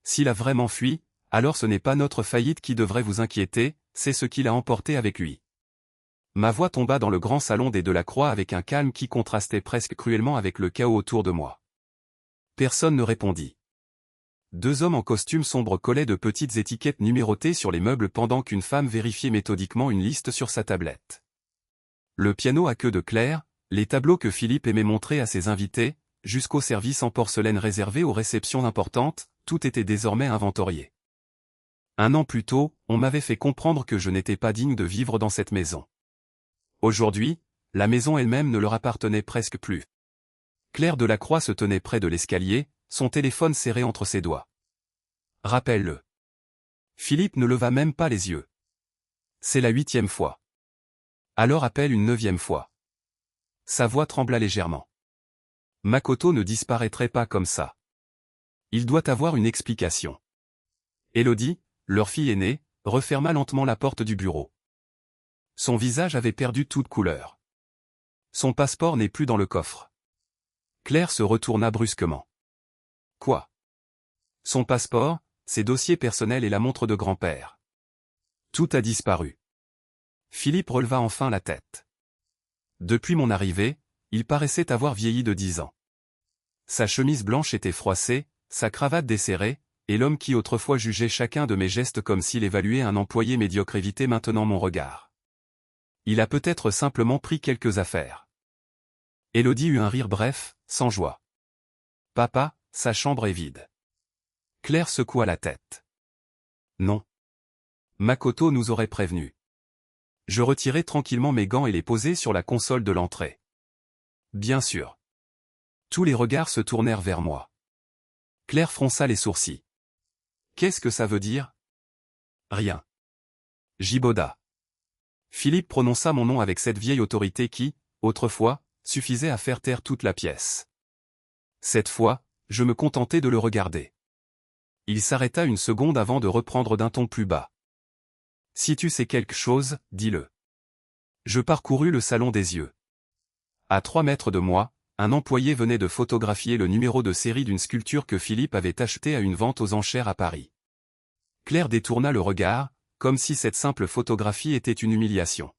S'il a vraiment fui, alors ce n'est pas notre faillite qui devrait vous inquiéter, c'est ce qu'il a emporté avec lui. Ma voix tomba dans le grand salon des Delacroix avec un calme qui contrastait presque cruellement avec le chaos autour de moi. Personne ne répondit. Deux hommes en costume sombre collaient de petites étiquettes numérotées sur les meubles pendant qu'une femme vérifiait méthodiquement une liste sur sa tablette. Le piano à queue de Claire, les tableaux que Philippe aimait montrer à ses invités, jusqu'au service en porcelaine réservé aux réceptions importantes, tout était désormais inventorié. 1 an plus tôt, on m'avait fait comprendre que je n'étais pas digne de vivre dans cette maison. Aujourd'hui, la maison elle-même ne leur appartenait presque plus. Claire Delacroix se tenait près de l'escalier, son téléphone serré entre ses doigts. Rappelle-le. Philippe ne leva même pas les yeux. C'est la 8e fois. Alors appelle une 9e fois. Sa voix trembla légèrement. Makoto ne disparaîtrait pas comme ça. Il doit avoir une explication. Élodie, leur fille aînée, referma lentement la porte du bureau. Son visage avait perdu toute couleur. Son passeport n'est plus dans le coffre. Claire se retourna brusquement. Quoi? Son passeport, ses dossiers personnels et la montre de grand-père. Tout a disparu. Philippe releva enfin la tête. Depuis mon arrivée, il paraissait avoir vieilli de 10 ans. Sa chemise blanche était froissée, sa cravate desserrée, et l'homme qui autrefois jugeait chacun de mes gestes comme s'il évaluait un employé médiocre évitait maintenant mon regard. Il a peut-être simplement pris quelques affaires. Élodie eut un rire bref, sans joie. Papa, sa chambre est vide. Claire secoua la tête. Non. Makoto nous aurait prévenus. Je retirai tranquillement mes gants et les posai sur la console de l'entrée. Bien sûr. Tous les regards se tournèrent vers moi. Claire fronça les sourcils. Qu'est-ce que ça veut dire? Rien. Jiboda. Philippe prononça mon nom avec cette vieille autorité qui, autrefois, suffisait à faire taire toute la pièce. Cette fois, je me contentais de le regarder. Il s'arrêta une seconde avant de reprendre d'un ton plus bas. Si tu sais quelque chose, dis-le. Je parcourus le salon des yeux. À 3 mètres de moi, un employé venait de photographier le numéro de série d'une sculpture que Philippe avait achetée à une vente aux enchères à Paris. Claire détourna le regard, comme si cette simple photographie était une humiliation.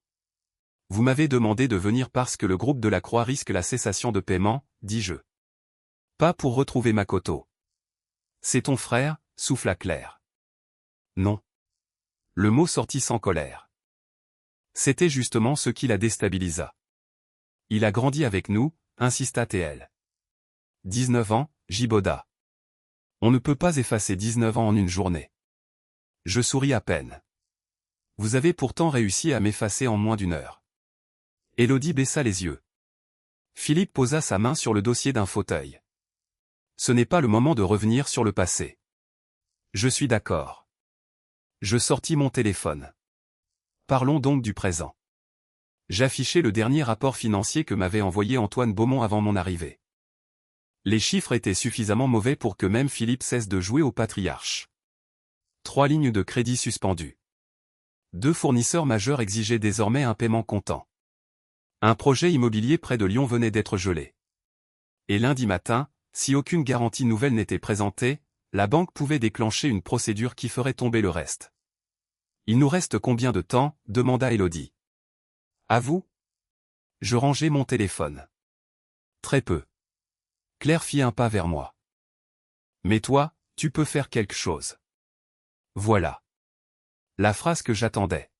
Vous m'avez demandé de venir parce que le groupe Delacroix risque la cessation de paiement, dis-je. Pas pour retrouver Makoto. C'est ton frère, souffla Claire. Non. Le mot sortit sans colère. C'était justement ce qui la déstabilisa. Il a grandi avec nous, insista TL. 19 ans, Jiboda. On ne peut pas effacer 19 ans en une journée. Je souris à peine. Vous avez pourtant réussi à m'effacer en moins d'1 heure. Élodie baissa les yeux. Philippe posa sa main sur le dossier d'un fauteuil. Ce n'est pas le moment de revenir sur le passé. Je suis d'accord. Je sortis mon téléphone. Parlons donc du présent. J'affichai le dernier rapport financier que m'avait envoyé Antoine Beaumont avant mon arrivée. Les chiffres étaient suffisamment mauvais pour que même Philippe cesse de jouer au patriarche. 3 lignes de crédit suspendues. 2 fournisseurs majeurs exigeaient désormais un paiement comptant. Un projet immobilier près de Lyon venait d'être gelé. Et lundi matin, si aucune garantie nouvelle n'était présentée, la banque pouvait déclencher une procédure qui ferait tomber le reste. Il nous reste combien de temps? Demanda Élodie. À vous? Je rangeai mon téléphone. Très peu. Claire fit un pas vers moi. Mais toi, tu peux faire quelque chose. Voilà. La phrase que j'attendais.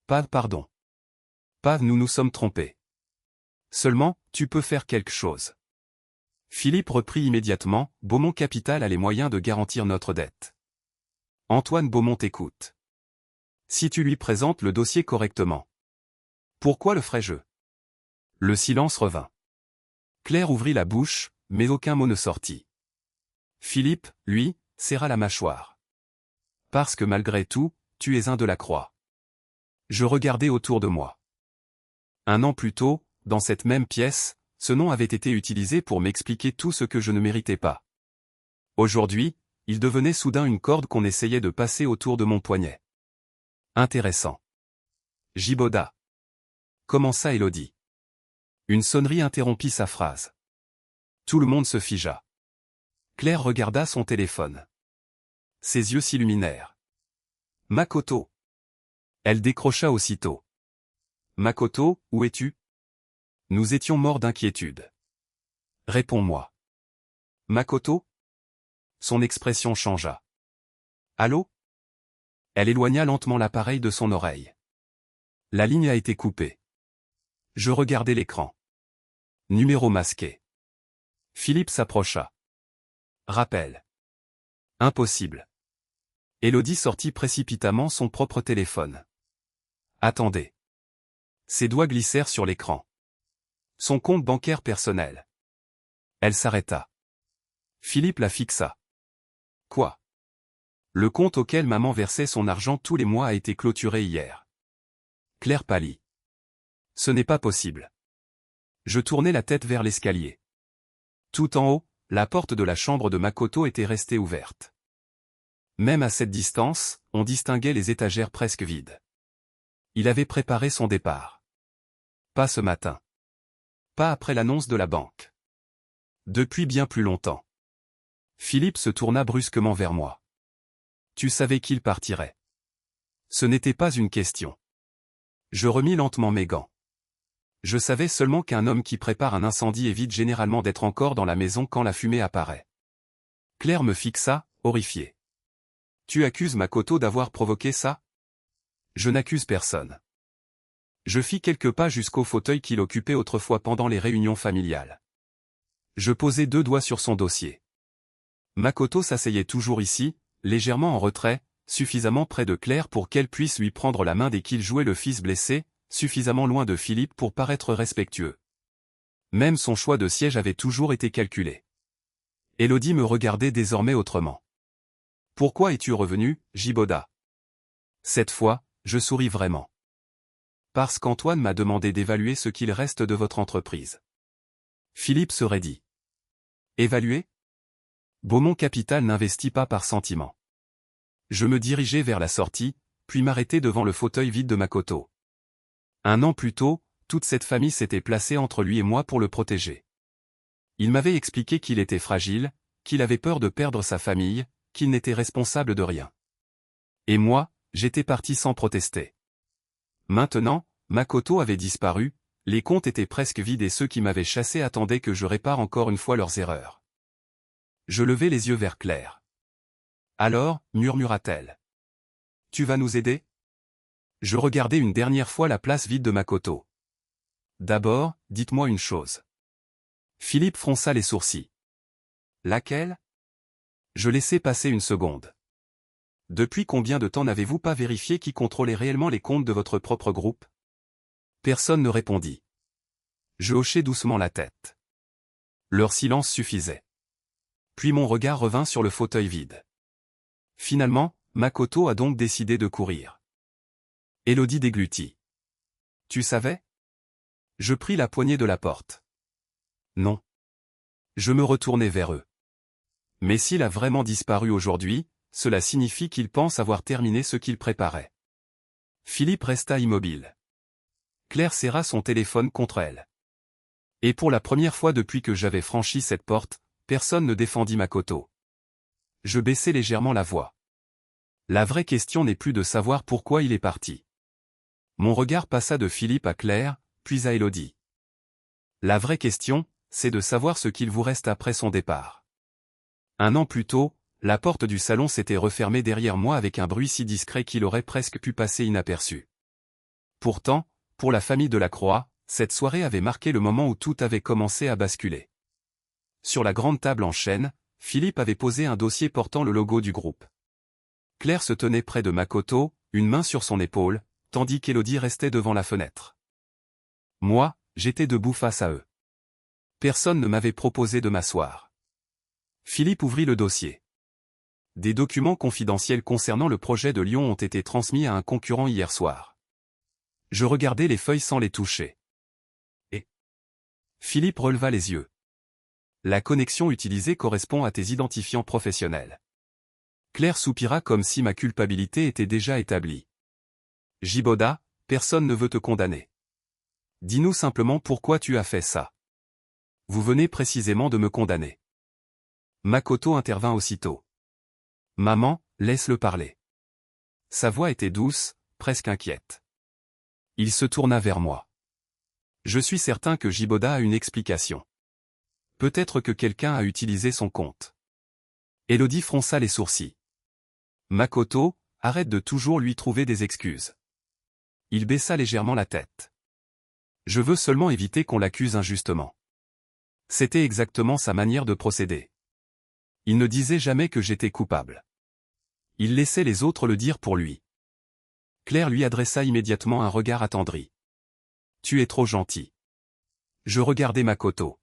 Pas pardon. Pas nous nous sommes trompés. Seulement, tu peux faire quelque chose. Philippe reprit immédiatement, Beaumont Capital a les moyens de garantir notre dette. Antoine Beaumont t'écoute. Si tu lui présentes le dossier correctement. Pourquoi le ferais-je? Le silence revint. Claire ouvrit la bouche, mais aucun mot ne sortit. Philippe, lui, serra la mâchoire. Parce que malgré tout, tu es un Delacroix. Je regardais autour de moi. 1 an plus tôt, dans cette même pièce, ce nom avait été utilisé pour m'expliquer tout ce que je ne méritais pas. Aujourd'hui, il devenait soudain une corde qu'on essayait de passer autour de mon poignet. Intéressant. Jiboda. Commença Élodie. Une sonnerie interrompit sa phrase. Tout le monde se figea. Claire regarda son téléphone. Ses yeux s'illuminèrent. Makoto. Elle décrocha aussitôt. Makoto, où es-tu? Nous étions morts d'inquiétude. Réponds-moi. Makoto? Son expression changea. Allô? Elle éloigna lentement l'appareil de son oreille. La ligne a été coupée. Je regardais l'écran. Numéro masqué. Philippe s'approcha. Rappel. Impossible. Élodie sortit précipitamment son propre téléphone. Attendez. Ses doigts glissèrent sur l'écran. Son compte bancaire personnel. Elle s'arrêta. Philippe la fixa. Quoi? Le compte auquel maman versait son argent tous les mois a été clôturé hier. Claire pâlit. Ce n'est pas possible. Je tournai la tête vers l'escalier. Tout en haut, la porte de la chambre de Makoto était restée ouverte. Même à cette distance, on distinguait les étagères presque vides. Il avait préparé son départ. Pas ce matin. Pas après l'annonce de la banque. Depuis bien plus longtemps. Philippe se tourna brusquement vers moi. Tu savais qu'il partirait. Ce n'était pas une question. Je remis lentement mes gants. Je savais seulement qu'un homme qui prépare un incendie évite généralement d'être encore dans la maison quand la fumée apparaît. Claire me fixa, horrifiée. Tu accuses Makoto d'avoir provoqué ça? Je n'accuse personne. Je fis quelques pas jusqu'au fauteuil qu'il occupait autrefois pendant les réunions familiales. Je posai 2 doigts sur son dossier. Makoto s'asseyait toujours ici, légèrement en retrait, suffisamment près de Claire pour qu'elle puisse lui prendre la main dès qu'il jouait le fils blessé, suffisamment loin de Philippe pour paraître respectueux. Même son choix de siège avait toujours été calculé. Élodie me regardait désormais autrement. Pourquoi es-tu revenu, Jiboda? Cette fois, je souris vraiment. Parce qu'Antoine m'a demandé d'évaluer ce qu'il reste de votre entreprise. Philippe se raidit. Évaluer? Beaumont Capital n'investit pas par sentiment. Je me dirigeai vers la sortie, puis m'arrêtai devant le fauteuil vide de Makoto. 1 an plus tôt, toute cette famille s'était placée entre lui et moi pour le protéger. Il m'avait expliqué qu'il était fragile, qu'il avait peur de perdre sa famille, qu'il n'était responsable de rien. Et moi, j'étais parti sans protester. Maintenant, Makoto avait disparu, les comptes étaient presque vides et ceux qui m'avaient chassé attendaient que je répare encore une fois leurs erreurs. Je levai les yeux vers Claire. Alors, murmura-t-elle. Tu vas nous aider? Je regardai une dernière fois la place vide de Makoto. D'abord, dites-moi une chose. Philippe fronça les sourcils. Laquelle? Je laissai passer une seconde. Depuis combien de temps n'avez-vous pas vérifié qui contrôlait réellement les comptes de votre propre groupe? Personne ne répondit. Je hochai doucement la tête. Leur silence suffisait. Puis mon regard revint sur le fauteuil vide. Finalement, Makoto a donc décidé de courir. Élodie déglutit. Tu savais? Je pris la poignée de la porte. Non. Je me retournai vers eux. Mais s'il a vraiment disparu aujourd'hui, cela signifie qu'il pense avoir terminé ce qu'il préparait. Philippe resta immobile. Claire serra son téléphone contre elle. Et pour la première fois depuis que j'avais franchi cette porte, personne ne défendit Makoto. Je baissai légèrement la voix. La vraie question n'est plus de savoir pourquoi il est parti. Mon regard passa de Philippe à Claire, puis à Élodie. La vraie question, c'est de savoir ce qu'il vous reste après son départ. 1 an plus tôt, la porte du salon s'était refermée derrière moi avec un bruit si discret qu'il aurait presque pu passer inaperçu. Pourtant, pour la famille Delacroix, cette soirée avait marqué le moment où tout avait commencé à basculer. Sur la grande table en chêne, Philippe avait posé un dossier portant le logo du groupe. Claire se tenait près de Makoto, une main sur son épaule, tandis qu'Élodie restait devant la fenêtre. Moi, j'étais debout face à eux. Personne ne m'avait proposé de m'asseoir. Philippe ouvrit le dossier. Des documents confidentiels concernant le projet de Lyon ont été transmis à un concurrent hier soir. Je regardais les feuilles sans les toucher. Et Philippe releva les yeux. La connexion utilisée correspond à tes identifiants professionnels. Claire soupira comme si ma culpabilité était déjà établie. Jiboda, personne ne veut te condamner. Dis-nous simplement pourquoi tu as fait ça. Vous venez précisément de me condamner. Makoto intervint aussitôt. Maman, laisse-le parler. Sa voix était douce, presque inquiète. Il se tourna vers moi. Je suis certain que Jiboda a une explication. Peut-être que quelqu'un a utilisé son compte. Elodie fronça les sourcils. Makoto, arrête de toujours lui trouver des excuses. Il baissa légèrement la tête. Je veux seulement éviter qu'on l'accuse injustement. C'était exactement sa manière de procéder. Il ne disait jamais que j'étais coupable. Il laissait les autres le dire pour lui. Claire lui adressa immédiatement un regard attendri. Tu es trop gentil. Je regardai Makoto.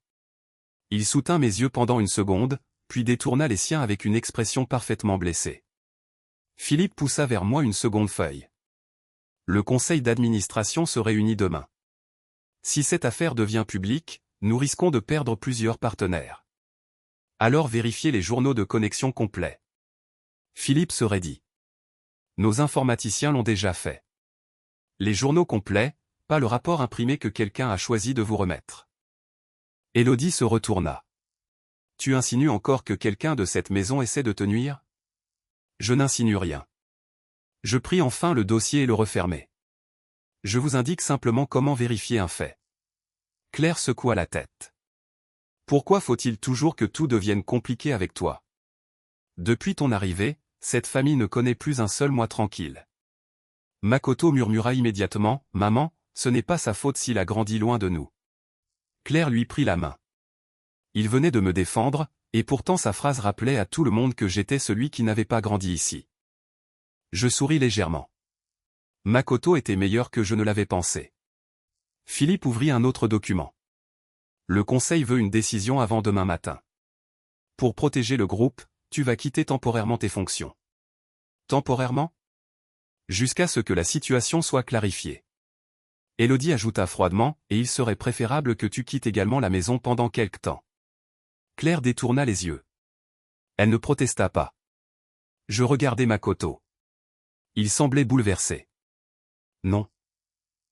Il soutint mes yeux pendant une seconde, puis détourna les siens avec une expression parfaitement blessée. Philippe poussa vers moi une seconde feuille. Le conseil d'administration se réunit demain. Si cette affaire devient publique, nous risquons de perdre plusieurs partenaires. Alors vérifiez les journaux de connexion complets. Philippe se raidit. Nos informaticiens l'ont déjà fait. Les journaux complets, pas le rapport imprimé que quelqu'un a choisi de vous remettre. Elodie se retourna. Tu insinues encore que quelqu'un de cette maison essaie de te nuire? Je n'insinue rien. Je pris enfin le dossier et le refermai. Je vous indique simplement comment vérifier un fait. Claire secoua la tête. Pourquoi faut-il toujours que tout devienne compliqué avec toi? Depuis ton arrivée, cette famille ne connaît plus un seul mois tranquille. Makoto murmura immédiatement, « Maman, ce n'est pas sa faute s'il a grandi loin de nous. » Claire lui prit la main. Il venait de me défendre, et pourtant sa phrase rappelait à tout le monde que j'étais celui qui n'avait pas grandi ici. Je souris légèrement. Makoto était meilleur que je ne l'avais pensé. Philippe ouvrit un autre document. Le conseil veut une décision avant demain matin. Pour protéger le groupe, tu vas quitter temporairement tes fonctions. Temporairement? Jusqu'à ce que la situation soit clarifiée. Elodie ajouta froidement, et il serait préférable que tu quittes également la maison pendant quelque temps. Claire détourna les yeux. Elle ne protesta pas. Je regardai Makoto. Il semblait bouleversé. Non.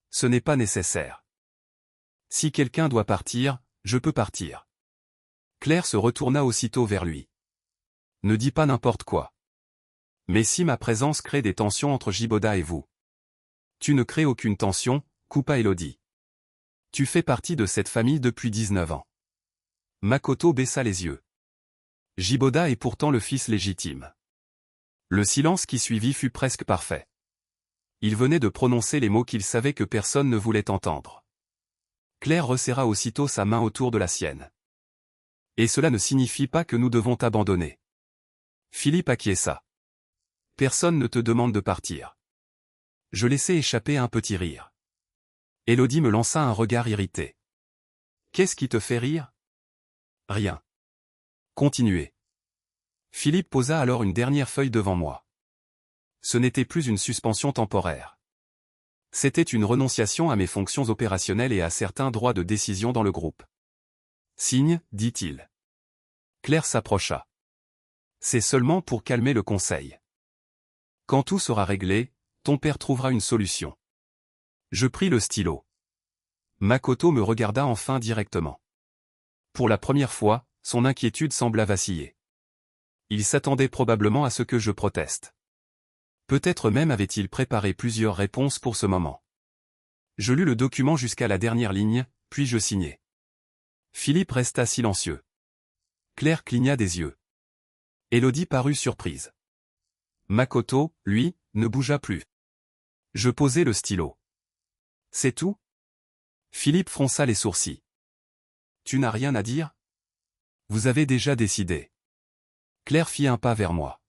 Ce n'est pas nécessaire. Si quelqu'un doit partir, je peux partir. Claire se retourna aussitôt vers lui. Ne dis pas n'importe quoi. Mais si ma présence crée des tensions entre Jiboda et vous. Tu ne crées aucune tension, coupa Elodie. Tu fais partie de cette famille depuis 19 ans. Makoto baissa les yeux. Jiboda est pourtant le fils légitime. Le silence qui suivit fut presque parfait. Il venait de prononcer les mots qu'il savait que personne ne voulait entendre. Claire resserra aussitôt sa main autour de la sienne. Et cela ne signifie pas que nous devons t'abandonner. Philippe acquiesça. Personne ne te demande de partir. Je laissai échapper un petit rire. Elodie me lança un regard irrité. Qu'est-ce qui te fait rire? Rien. Continuez. Philippe posa alors une dernière feuille devant moi. Ce n'était plus une suspension temporaire. C'était une renonciation à mes fonctions opérationnelles et à certains droits de décision dans le groupe. Signe, dit-il. Claire s'approcha. C'est seulement pour calmer le conseil. Quand tout sera réglé, ton père trouvera une solution. Je pris le stylo. Makoto me regarda enfin directement. Pour la première fois, son inquiétude sembla vaciller. Il s'attendait probablement à ce que je proteste. Peut-être même avait-il préparé plusieurs réponses pour ce moment. Je lus le document jusqu'à la dernière ligne, puis je signai. Philippe resta silencieux. Claire cligna des yeux. Elodie parut surprise. Makoto, lui, ne bougea plus. Je posai le stylo. C'est tout? Philippe fronça les sourcils. Tu n'as rien à dire? Vous avez déjà décidé. Claire fit un pas vers moi.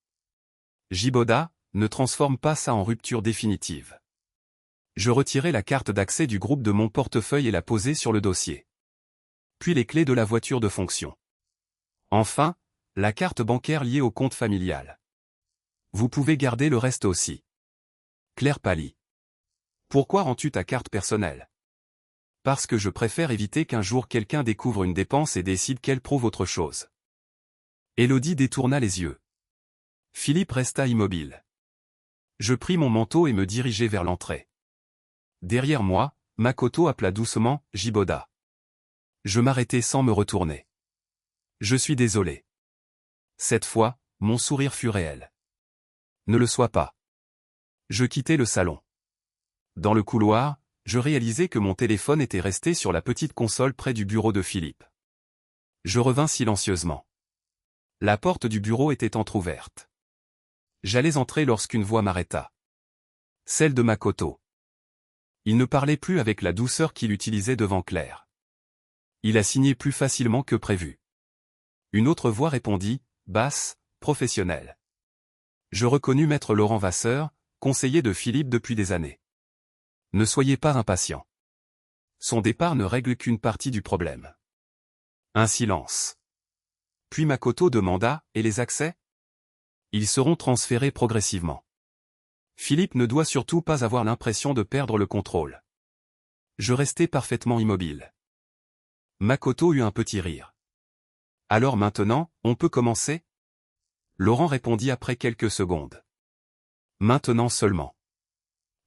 Jiboda, ne transforme pas ça en rupture définitive. Je retirai la carte d'accès du groupe de mon portefeuille et la posai sur le dossier. Puis les clés de la voiture de fonction. Enfin, la carte bancaire liée au compte familial. Vous pouvez garder le reste aussi. Claire pâlit. Pourquoi rends-tu ta carte personnelle? Parce que je préfère éviter qu'un jour quelqu'un découvre une dépense et décide qu'elle prouve autre chose. Elodie détourna les yeux. Philippe resta immobile. Je pris mon manteau et me dirigeai vers l'entrée. Derrière moi, Makoto appela doucement, Jiboda. Je m'arrêtai sans me retourner. Je suis désolé. Cette fois, mon sourire fut réel. Ne le sois pas. Je quittai le salon. Dans le couloir, je réalisai que mon téléphone était resté sur la petite console près du bureau de Philippe. Je revins silencieusement. La porte du bureau était entr'ouverte. J'allais entrer lorsqu'une voix m'arrêta. Celle de Makoto. Il ne parlait plus avec la douceur qu'il utilisait devant Claire. Il a signé plus facilement que prévu. Une autre voix répondit, basse, professionnelle. Je reconnus maître Laurent Vasseur, conseiller de Philippe depuis des années. Ne soyez pas impatient. Son départ ne règle qu'une partie du problème. Un silence. Puis Makoto demanda, et les accès? Ils seront transférés progressivement. Philippe ne doit surtout pas avoir l'impression de perdre le contrôle. Je restai parfaitement immobile. Makoto eut un petit rire. Alors maintenant, on peut commencer? Laurent répondit après quelques secondes. Maintenant seulement.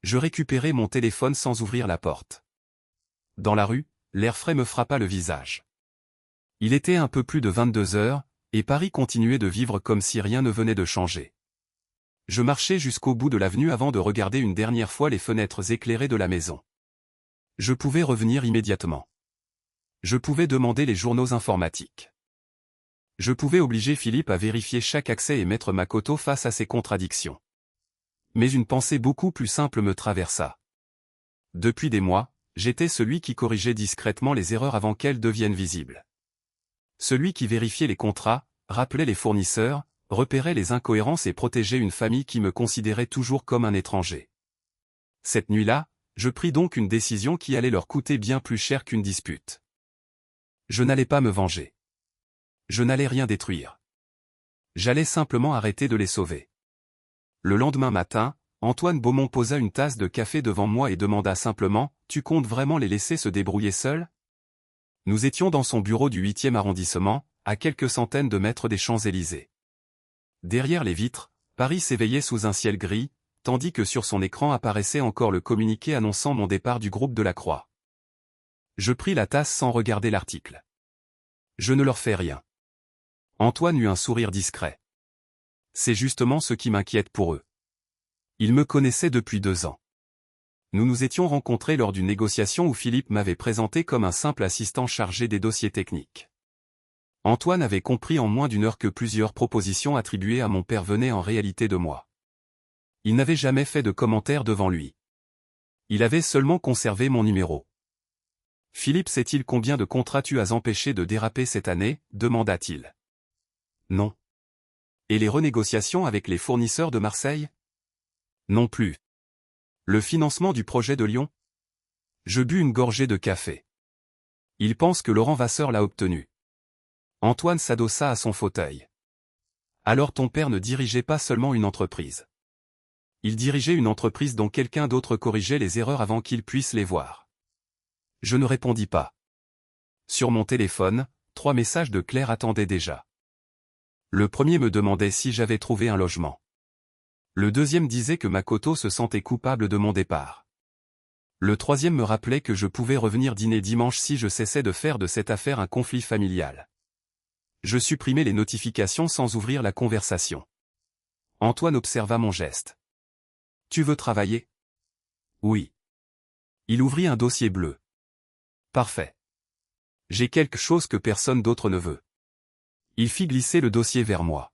Je récupérai mon téléphone sans ouvrir la porte. Dans la rue, l'air frais me frappa le visage. Il était un peu plus de 22 heures, et Paris continuait de vivre comme si rien ne venait de changer. Je marchai jusqu'au bout de l'avenue avant de regarder une dernière fois les fenêtres éclairées de la maison. Je pouvais revenir immédiatement. Je pouvais demander les journaux informatiques. Je pouvais obliger Philippe à vérifier chaque accès et mettre Makoto face à ses contradictions. Mais une pensée beaucoup plus simple me traversa. Depuis des mois, j'étais celui qui corrigeait discrètement les erreurs avant qu'elles deviennent visibles. Celui qui vérifiait les contrats, rappelait les fournisseurs, repérait les incohérences et protégeait une famille qui me considérait toujours comme un étranger. Cette nuit-là, je pris donc une décision qui allait leur coûter bien plus cher qu'une dispute. Je n'allais pas me venger. Je n'allais rien détruire. J'allais simplement arrêter de les sauver. Le lendemain matin, Antoine Beaumont posa une tasse de café devant moi et demanda simplement, « Tu comptes vraiment les laisser se débrouiller seuls ?» Nous étions dans son bureau du 8e arrondissement, à quelques centaines de mètres des Champs-Élysées. Derrière les vitres, Paris s'éveillait sous un ciel gris, tandis que sur son écran apparaissait encore le communiqué annonçant mon départ du groupe de la Croix. Je pris la tasse sans regarder l'article. Je ne leur fais rien. Antoine eut un sourire discret. C'est justement ce qui m'inquiète pour eux. Ils me connaissaient depuis 2 ans. Nous nous étions rencontrés lors d'une négociation où Philippe m'avait présenté comme un simple assistant chargé des dossiers techniques. Antoine avait compris en moins d'1 heure que plusieurs propositions attribuées à mon père venaient en réalité de moi. Il n'avait jamais fait de commentaires devant lui. Il avait seulement conservé mon numéro. « Philippe sait-il combien de contrats tu as empêché de déraper cette année ?» demanda-t-il. « Non. » « Et les renégociations avec les fournisseurs de Marseille ?» ?»« Non plus. » »« Le financement du projet de Lyon ?» Je bus une gorgée de café. Il pense que Laurent Vasseur l'a obtenu. Antoine s'adossa à son fauteuil. Alors ton père ne dirigeait pas seulement une entreprise. Il dirigeait une entreprise dont quelqu'un d'autre corrigeait les erreurs avant qu'il puisse les voir. Je ne répondis pas. Sur mon téléphone, 3 messages de Claire attendaient déjà. Le premier me demandait si j'avais trouvé un logement. Le deuxième disait que Makoto se sentait coupable de mon départ. Le troisième me rappelait que je pouvais revenir dîner dimanche si je cessais de faire de cette affaire un conflit familial. Je supprimai les notifications sans ouvrir la conversation. Antoine observa mon geste. « Tu veux travailler ?»« Oui. » Il ouvrit un dossier bleu. « Parfait. J'ai quelque chose que personne d'autre ne veut. » Il fit glisser le dossier vers moi.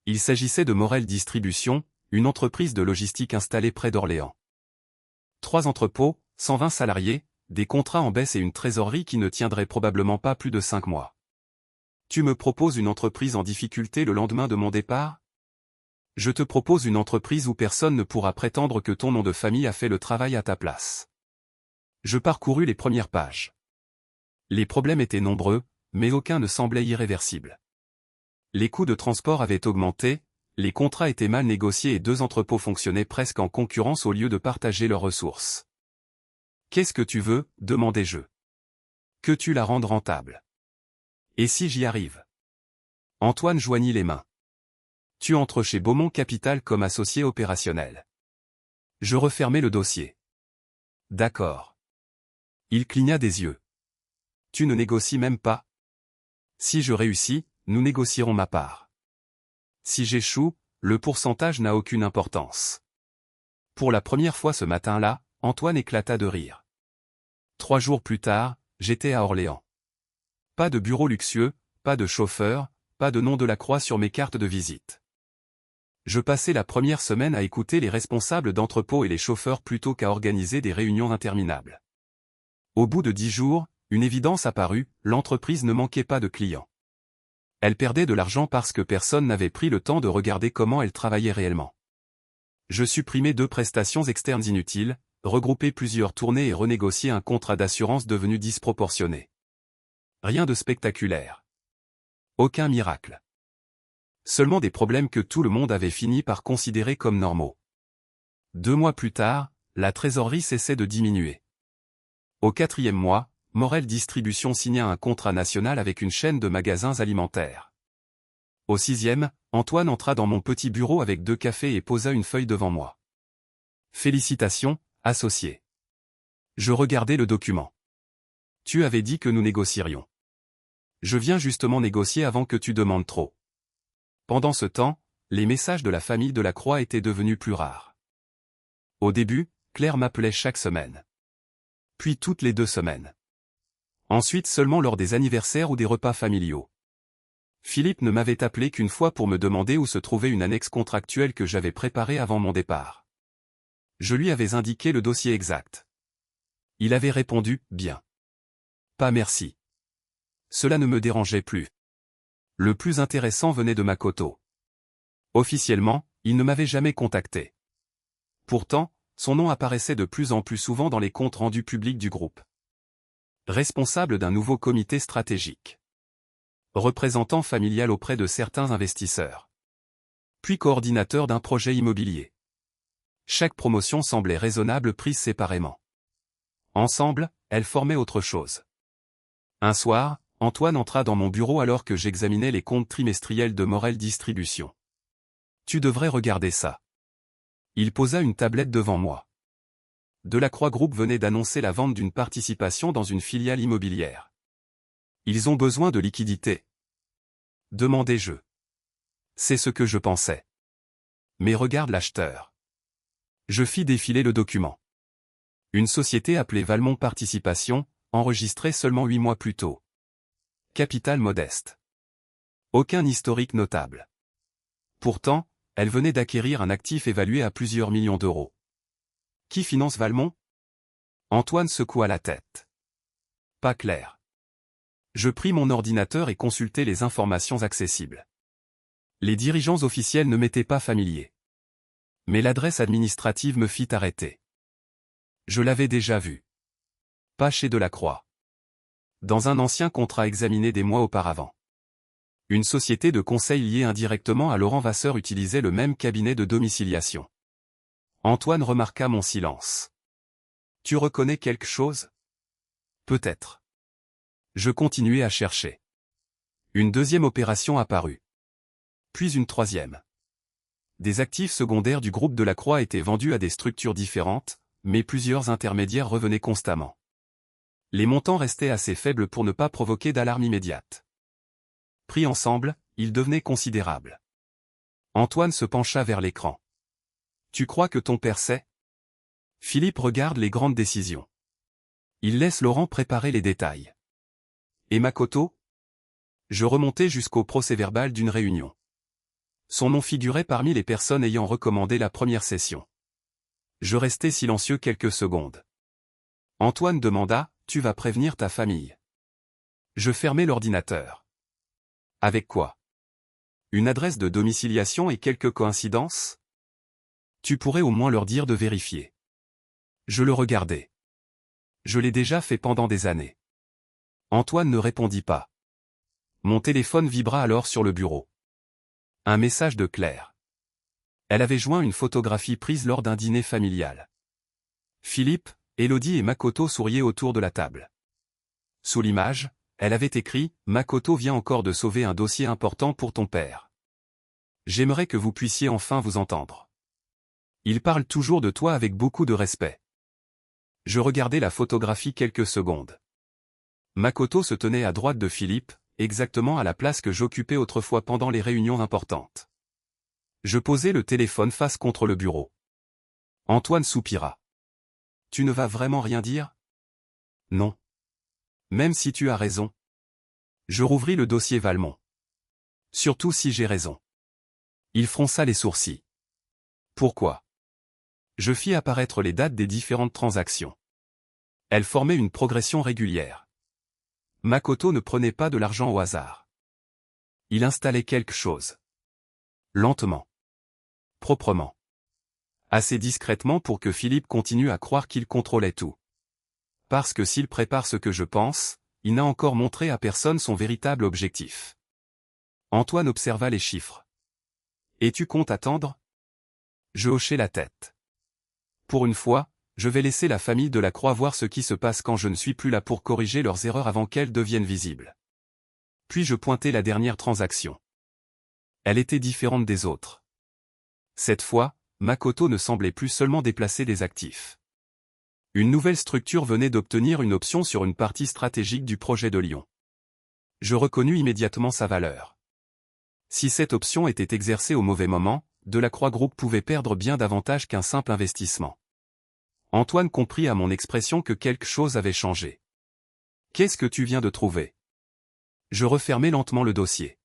Il s'agissait de Morel Distribution, une entreprise de logistique installée près d'Orléans. 3 entrepôts, 120 salariés, des contrats en baisse et une trésorerie qui ne tiendrait probablement pas plus de 5 mois. Tu me proposes une entreprise en difficulté le lendemain de mon départ? Je te propose une entreprise où personne ne pourra prétendre que ton nom de famille a fait le travail à ta place. Je parcourus les premières pages. Les problèmes étaient nombreux, mais aucun ne semblait irréversible. Les coûts de transport avaient augmenté, les contrats étaient mal négociés et 2 entrepôts fonctionnaient presque en concurrence au lieu de partager leurs ressources. « Qu'est-ce que tu veux ?» demandai-je. « Que tu la rendes rentable. » « Et si j'y arrive ?» Antoine joignit les mains. « Tu entres chez Beaumont Capital comme associé opérationnel. » Je refermai le dossier. « D'accord. » Il cligna des yeux. « Tu ne négocies même pas ? Si je réussis, nous négocierons ma part. Si j'échoue, le pourcentage n'a aucune importance. Pour la première fois ce matin-là, Antoine éclata de rire. 3 jours plus tard, j'étais à Orléans. Pas de bureau luxueux, pas de chauffeur, pas de nom de la Croix sur mes cartes de visite. Je passais la première semaine à écouter les responsables d'entrepôt et les chauffeurs plutôt qu'à organiser des réunions interminables. Au bout de 10 jours, une évidence apparut, l'entreprise ne manquait pas de clients. Elle perdait de l'argent parce que personne n'avait pris le temps de regarder comment elle travaillait réellement. Je supprimais 2 prestations externes inutiles, regroupais plusieurs tournées et renégociais un contrat d'assurance devenu disproportionné. Rien de spectaculaire. Aucun miracle. Seulement des problèmes que tout le monde avait fini par considérer comme normaux. 2 mois plus tard, la trésorerie cessait de diminuer. Au 4e mois, Morel Distribution signa un contrat national avec une chaîne de magasins alimentaires. Au 6e, Antoine entra dans mon petit bureau avec 2 cafés et posa une feuille devant moi. Félicitations, associé. Je regardais le document. Tu avais dit que nous négocierions. Je viens justement négocier avant que tu demandes trop. Pendant ce temps, les messages de la famille de la Croix étaient devenus plus rares. Au début, Claire m'appelait chaque semaine. Puis toutes les 2 semaines. Ensuite seulement lors des anniversaires ou des repas familiaux. Philippe ne m'avait appelé qu'une fois pour me demander où se trouvait une annexe contractuelle que j'avais préparée avant mon départ. Je lui avais indiqué le dossier exact. Il avait répondu « Bien. Pas merci. » Cela ne me dérangeait plus. Le plus intéressant venait de Makoto. Officiellement, il ne m'avait jamais contacté. Pourtant, son nom apparaissait de plus en plus souvent dans les comptes rendus publics du groupe. Responsable d'un nouveau comité stratégique. Représentant familial auprès de certains investisseurs. Puis coordinateur d'un projet immobilier. Chaque promotion semblait raisonnable prise séparément. Ensemble, elles formaient autre chose. Un soir, Antoine entra dans mon bureau alors que j'examinais les comptes trimestriels de Morel Distribution. Tu devrais regarder ça. Il posa une tablette devant moi. Delacroix Group venait d'annoncer la vente d'une participation dans une filiale immobilière. Ils ont besoin de liquidités. Demandai-je. C'est ce que je pensais. Mais regarde l'acheteur. Je fis défiler le document. Une société appelée Valmont Participation, enregistrée seulement 8 mois plus tôt. Capital modeste. Aucun historique notable. Pourtant, elle venait d'acquérir un actif évalué à plusieurs millions d'euros. Qui finance Valmont? Antoine secoua la tête. Pas clair. Je pris mon ordinateur et consultai les informations accessibles. Les dirigeants officiels ne m'étaient pas familiers. Mais l'adresse administrative me fit arrêter. Je l'avais déjà vue. Pas chez Delacroix. Dans un ancien contrat examiné des mois auparavant. Une société de conseil liée indirectement à Laurent Vasseur utilisait le même cabinet de domiciliation. Antoine remarqua mon silence. Tu reconnais quelque chose? Peut-être. Je continuai à chercher. Une 2e opération apparut. Puis une 3e. Des actifs secondaires du groupe Delacroix étaient vendus à des structures différentes, mais plusieurs intermédiaires revenaient constamment. Les montants restaient assez faibles pour ne pas provoquer d'alarme immédiate. Pris ensemble, ils devenaient considérables. Antoine se pencha vers l'écran. Tu crois que ton père sait? Philippe regarde les grandes décisions. Il laisse Laurent préparer les détails. Et Makoto? Je remontai jusqu'au procès-verbal d'une réunion. Son nom figurait parmi les personnes ayant recommandé la première session. Je restai silencieux quelques secondes. Antoine demanda, tu vas prévenir ta famille. Je fermai l'ordinateur. Avec quoi? Une adresse de domiciliation et quelques coïncidences? Tu pourrais au moins leur dire de vérifier. Je le regardai. Je l'ai déjà fait pendant des années. Antoine ne répondit pas. Mon téléphone vibra alors sur le bureau. Un message de Claire. Elle avait joint une photographie prise lors d'un dîner familial. Philippe, Élodie et Makoto souriaient autour de la table. Sous l'image, elle avait écrit « Makoto vient encore de sauver un dossier important pour ton père. J'aimerais que vous puissiez enfin vous entendre. Il parle toujours de toi avec beaucoup de respect. » Je regardai la photographie quelques secondes. Makoto se tenait à droite de Philippe, exactement à la place que j'occupais autrefois pendant les réunions importantes. Je posai le téléphone face contre le bureau. Antoine soupira. Tu ne vas vraiment rien dire? Non. Même si tu as raison. Je rouvris le dossier Valmont. Surtout si j'ai raison. Il fronça les sourcils. Pourquoi? Je fis apparaître les dates des différentes transactions. Elles formaient une progression régulière. Makoto ne prenait pas de l'argent au hasard. Il installait quelque chose. Lentement. Proprement. Assez discrètement pour que Philippe continue à croire qu'il contrôlait tout. Parce que s'il prépare ce que je pense, il n'a encore montré à personne son véritable objectif. Antoine observa les chiffres. Et tu comptes attendre? Je hochai la tête. Pour une fois, je vais laisser la famille de la Croix voir ce qui se passe quand je ne suis plus là pour corriger leurs erreurs avant qu'elles deviennent visibles. Puis je pointai la dernière transaction. Elle était différente des autres. Cette fois, Makoto ne semblait plus seulement déplacer des actifs. Une nouvelle structure venait d'obtenir une option sur une partie stratégique du projet de Lyon. Je reconnus immédiatement sa valeur. Si cette option était exercée au mauvais moment, Delacroix Group pouvait perdre bien davantage qu'un simple investissement. Antoine comprit à mon expression que quelque chose avait changé. « Qu'est-ce que tu viens de trouver ?» Je refermai lentement le dossier.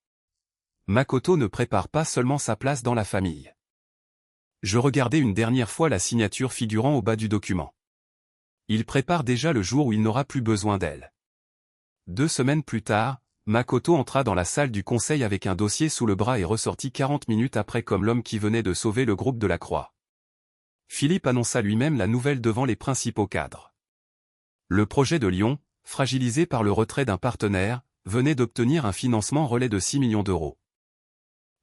Makoto ne prépare pas seulement sa place dans la famille. Je regardai une dernière fois la signature figurant au bas du document. Il prépare déjà le jour où il n'aura plus besoin d'elle. 2 semaines plus tard, Makoto entra dans la salle du conseil avec un dossier sous le bras et ressortit 40 minutes après comme l'homme qui venait de sauver le groupe de la Croix. Philippe annonça lui-même la nouvelle devant les principaux cadres. Le projet de Lyon, fragilisé par le retrait d'un partenaire, venait d'obtenir un financement relais de 6 millions d'euros.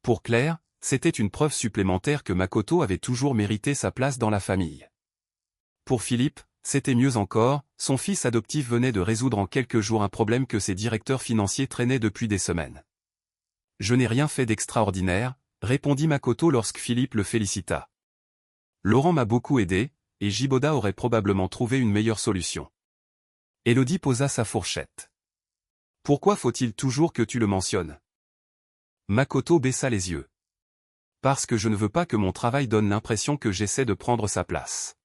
Pour Claire, c'était une preuve supplémentaire que Makoto avait toujours mérité sa place dans la famille. Pour Philippe, c'était mieux encore, son fils adoptif venait de résoudre en quelques jours un problème que ses directeurs financiers traînaient depuis des semaines. « Je n'ai rien fait d'extraordinaire », répondit Makoto lorsque Philippe le félicita. « Laurent m'a beaucoup aidé, et Jiboda aurait probablement trouvé une meilleure solution. » Élodie posa sa fourchette. « Pourquoi faut-il toujours que tu le mentionnes ?» Makoto baissa les yeux. « Parce que je ne veux pas que mon travail donne l'impression que j'essaie de prendre sa place. »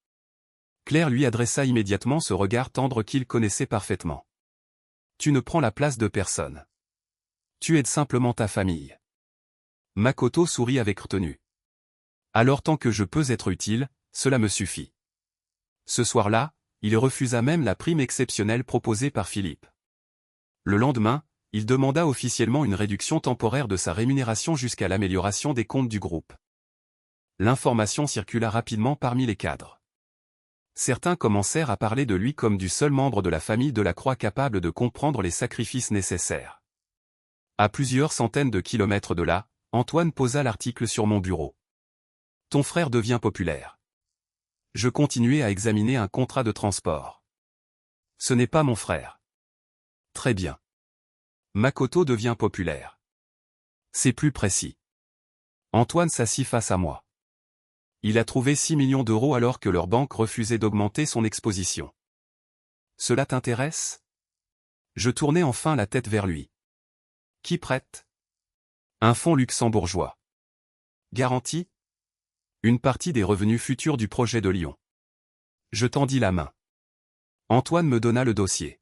Claire lui adressa immédiatement ce regard tendre qu'il connaissait parfaitement. « Tu ne prends la place de personne. Tu aides simplement ta famille. » Makoto sourit avec retenue. « Alors tant que je peux être utile, cela me suffit. » Ce soir-là, il refusa même la prime exceptionnelle proposée par Philippe. Le lendemain, il demanda officiellement une réduction temporaire de sa rémunération jusqu'à l'amélioration des comptes du groupe. L'information circula rapidement parmi les cadres. Certains commencèrent à parler de lui comme du seul membre de la famille de la Croix capable de comprendre les sacrifices nécessaires. À plusieurs centaines de kilomètres de là, Antoine posa l'article sur mon bureau. « Ton frère devient populaire. » Je continuai à examiner un contrat de transport. « Ce n'est pas mon frère. » Très bien. Makoto devient populaire. C'est plus précis. Antoine s'assit face à moi. Il a trouvé 6 millions d'euros alors que leur banque refusait d'augmenter son exposition. Cela t'intéresse? Je tournai enfin la tête vers lui. Qui prête? Un fonds luxembourgeois. Garantie? Une partie des revenus futurs du projet de Lyon. Je tendis la main. Antoine me donna le dossier.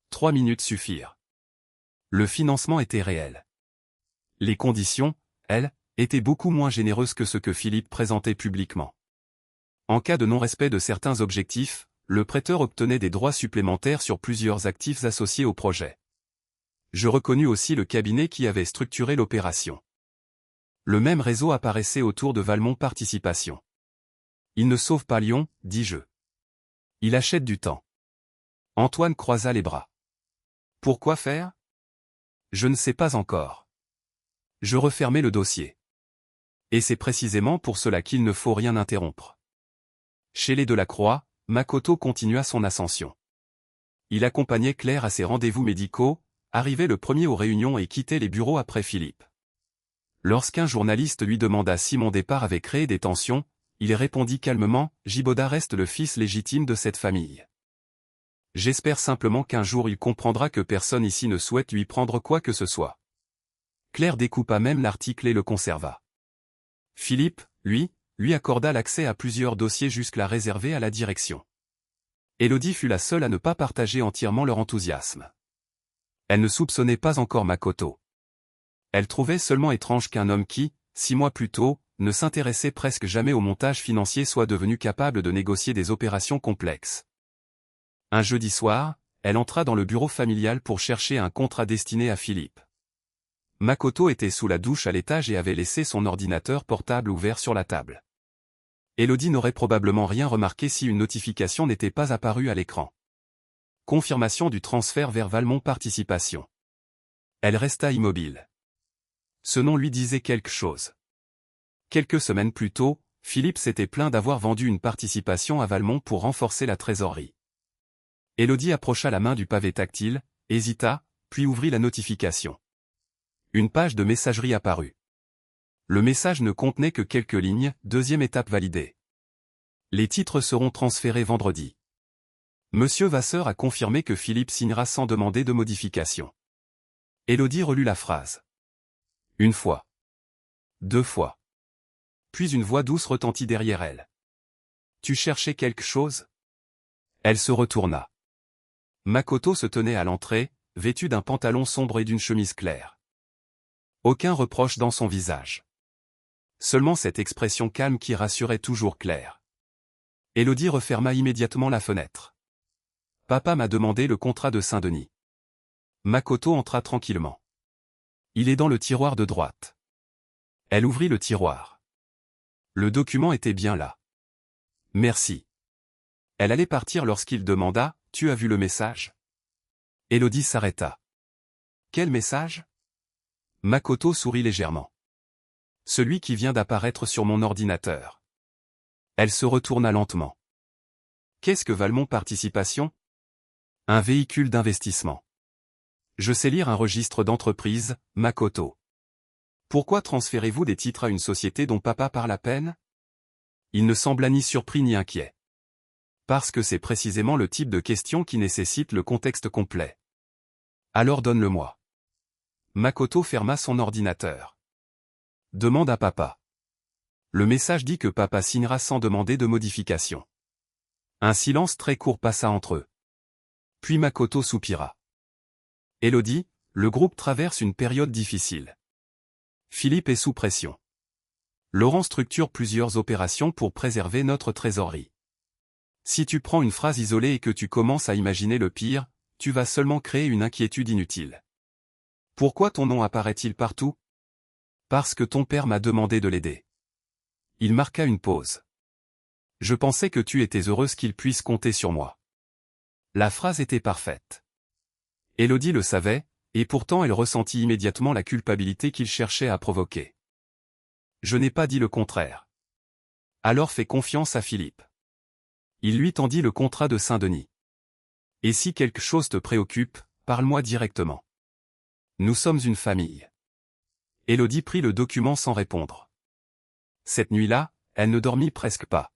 3 minutes suffirent. Le financement était réel. Les conditions, elles, étaient beaucoup moins généreuses que ce que Philippe présentait publiquement. En cas de non-respect de certains objectifs, le prêteur obtenait des droits supplémentaires sur plusieurs actifs associés au projet. Je reconnus aussi le cabinet qui avait structuré l'opération. Le même réseau apparaissait autour de Valmont Participation. Il ne sauve pas Lyon, dis-je. Il achète du temps. Antoine croisa les bras. Pourquoi faire? Je ne sais pas encore. Je refermai le dossier. Et c'est précisément pour cela qu'il ne faut rien interrompre. Chez les Delacroix, Makoto continua son ascension. Il accompagnait Claire à ses rendez-vous médicaux, arrivait le premier aux réunions et quittait les bureaux après Philippe. Lorsqu'un journaliste lui demanda si mon départ avait créé des tensions, il répondit calmement, « Jiboda reste le fils légitime de cette famille. J'espère simplement qu'un jour il comprendra que personne ici ne souhaite lui prendre quoi que ce soit. » Claire découpa même l'article et le conserva. Philippe, lui accorda l'accès à plusieurs dossiers jusque-là réservés à la direction. Élodie fut la seule à ne pas partager entièrement leur enthousiasme. Elle ne soupçonnait pas encore Makoto. Elle trouvait seulement étrange qu'un homme qui, 6 mois plus tôt, ne s'intéressait presque jamais au montage financier soit devenu capable de négocier des opérations complexes. Un jeudi soir, elle entra dans le bureau familial pour chercher un contrat destiné à Philippe. Makoto était sous la douche à l'étage et avait laissé son ordinateur portable ouvert sur la table. Élodie n'aurait probablement rien remarqué si une notification n'était pas apparue à l'écran. Confirmation du transfert vers Valmont Participation. Elle resta immobile. Ce nom lui disait quelque chose. Quelques semaines plus tôt, Philippe s'était plaint d'avoir vendu une participation à Valmont pour renforcer la trésorerie. Élodie approcha la main du pavé tactile, hésita, puis ouvrit la notification. Une page de messagerie apparut. Le message ne contenait que quelques lignes, deuxième étape validée. Les titres seront transférés vendredi. Monsieur Vasseur a confirmé que Philippe signera sans demander de modification. Élodie relut la phrase. Une fois. 2 fois. Puis une voix douce retentit derrière elle. Tu cherchais quelque chose? Elle se retourna. Makoto se tenait à l'entrée, vêtu d'un pantalon sombre et d'une chemise claire. Aucun reproche dans son visage. Seulement cette expression calme qui rassurait toujours Claire. Élodie referma immédiatement la fenêtre. Papa m'a demandé le contrat de Saint-Denis. Makoto entra tranquillement. Il est dans le tiroir de droite. Elle ouvrit le tiroir. Le document était bien là. Merci. Elle allait partir lorsqu'il demanda, tu as vu le message? Élodie s'arrêta. Quel message? Makoto sourit légèrement. Celui qui vient d'apparaître sur mon ordinateur. Elle se retourna lentement. Qu'est-ce que Valmont Participation? Un véhicule d'investissement. Je sais lire un registre d'entreprise, Makoto. Pourquoi transférez-vous des titres à une société dont papa parle à peine? Il ne sembla ni surpris ni inquiet. Parce que c'est précisément le type de question qui nécessite le contexte complet. Alors donne-le-moi. Makoto ferma son ordinateur. Demande à papa. Le message dit que papa signera sans demander de modification. Un silence très court passa entre eux. Puis Makoto soupira. Élodie, le groupe traverse une période difficile. Philippe est sous pression. Laurent structure plusieurs opérations pour préserver notre trésorerie. Si tu prends une phrase isolée et que tu commences à imaginer le pire, tu vas seulement créer une inquiétude inutile. Pourquoi ton nom apparaît-il partout? Parce que ton père m'a demandé de l'aider. Il marqua une pause. Je pensais que tu étais heureuse qu'il puisse compter sur moi. La phrase était parfaite. Élodie le savait, et pourtant elle ressentit immédiatement la culpabilité qu'il cherchait à provoquer. Je n'ai pas dit le contraire. Alors fais confiance à Philippe. Il lui tendit le contrat de Saint-Denis. Et si quelque chose te préoccupe, parle-moi directement. Nous sommes une famille. Élodie prit le document sans répondre. Cette nuit-là, elle ne dormit presque pas.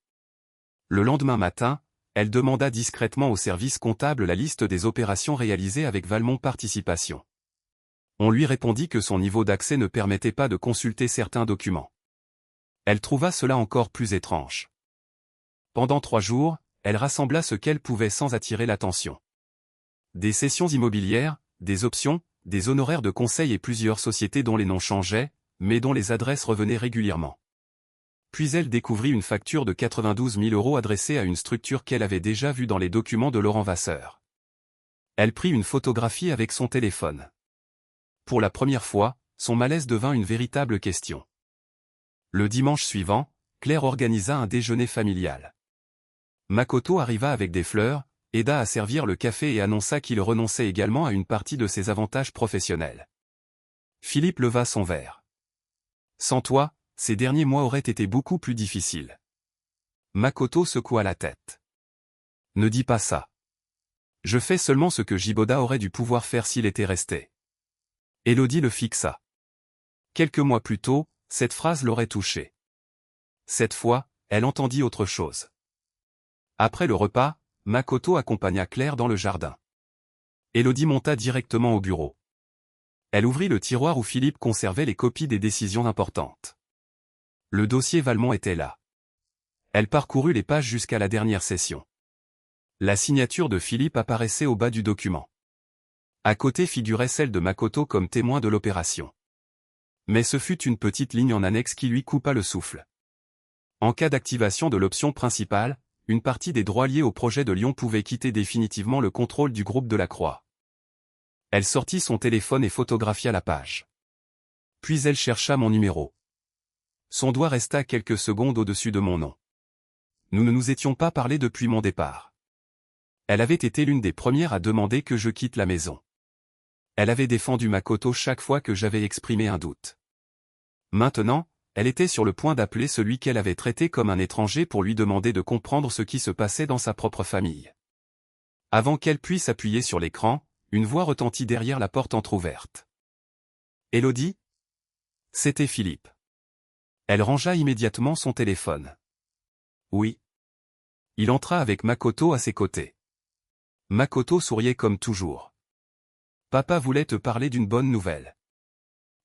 Le lendemain matin, elle demanda discrètement au service comptable la liste des opérations réalisées avec Valmont Participation. On lui répondit que son niveau d'accès ne permettait pas de consulter certains documents. Elle trouva cela encore plus étrange. Pendant 3 jours, elle rassembla ce qu'elle pouvait sans attirer l'attention. Des cessions immobilières, des options, des honoraires de conseil et plusieurs sociétés dont les noms changeaient, mais dont les adresses revenaient régulièrement. Puis elle découvrit une facture de 92 000 € adressée à une structure qu'elle avait déjà vue dans les documents de Laurent Vasseur. Elle prit une photographie avec son téléphone. Pour la première fois, son malaise devint une véritable question. Le dimanche suivant, Claire organisa un déjeuner familial. Makoto arriva avec des fleurs, aida à servir le café et annonça qu'il renonçait également à une partie de ses avantages professionnels. Philippe leva son verre. Sans toi, ces derniers mois auraient été beaucoup plus difficiles. Makoto secoua la tête. Ne dis pas ça. Je fais seulement ce que Jiboda aurait dû pouvoir faire s'il était resté. Élodie le fixa. Quelques mois plus tôt, cette phrase l'aurait touchée. Cette fois, elle entendit autre chose. Après le repas, Makoto accompagna Claire dans le jardin. Élodie monta directement au bureau. Elle ouvrit le tiroir où Philippe conservait les copies des décisions importantes. Le dossier Valmont était là. Elle parcourut les pages jusqu'à la dernière session. La signature de Philippe apparaissait au bas du document. À côté figurait celle de Makoto comme témoin de l'opération. Mais ce fut une petite ligne en annexe qui lui coupa le souffle. En cas d'activation de l'option principale, une partie des droits liés au projet de Lyon pouvait quitter définitivement le contrôle du groupe de la Croix. Elle sortit son téléphone et photographia la page. Puis elle chercha mon numéro. Son doigt resta quelques secondes au-dessus de mon nom. Nous ne nous étions pas parlé depuis mon départ. Elle avait été l'une des premières à demander que je quitte la maison. Elle avait défendu Makoto chaque fois que j'avais exprimé un doute. Maintenant, elle était sur le point d'appeler celui qu'elle avait traité comme un étranger pour lui demander de comprendre ce qui se passait dans sa propre famille. Avant qu'elle puisse appuyer sur l'écran, une voix retentit derrière la porte entr'ouverte. « Élodie ?» C'était Philippe. Elle rangea immédiatement son téléphone. « Oui. » Il entra avec Makoto à ses côtés. Makoto souriait comme toujours. « Papa voulait te parler d'une bonne nouvelle. »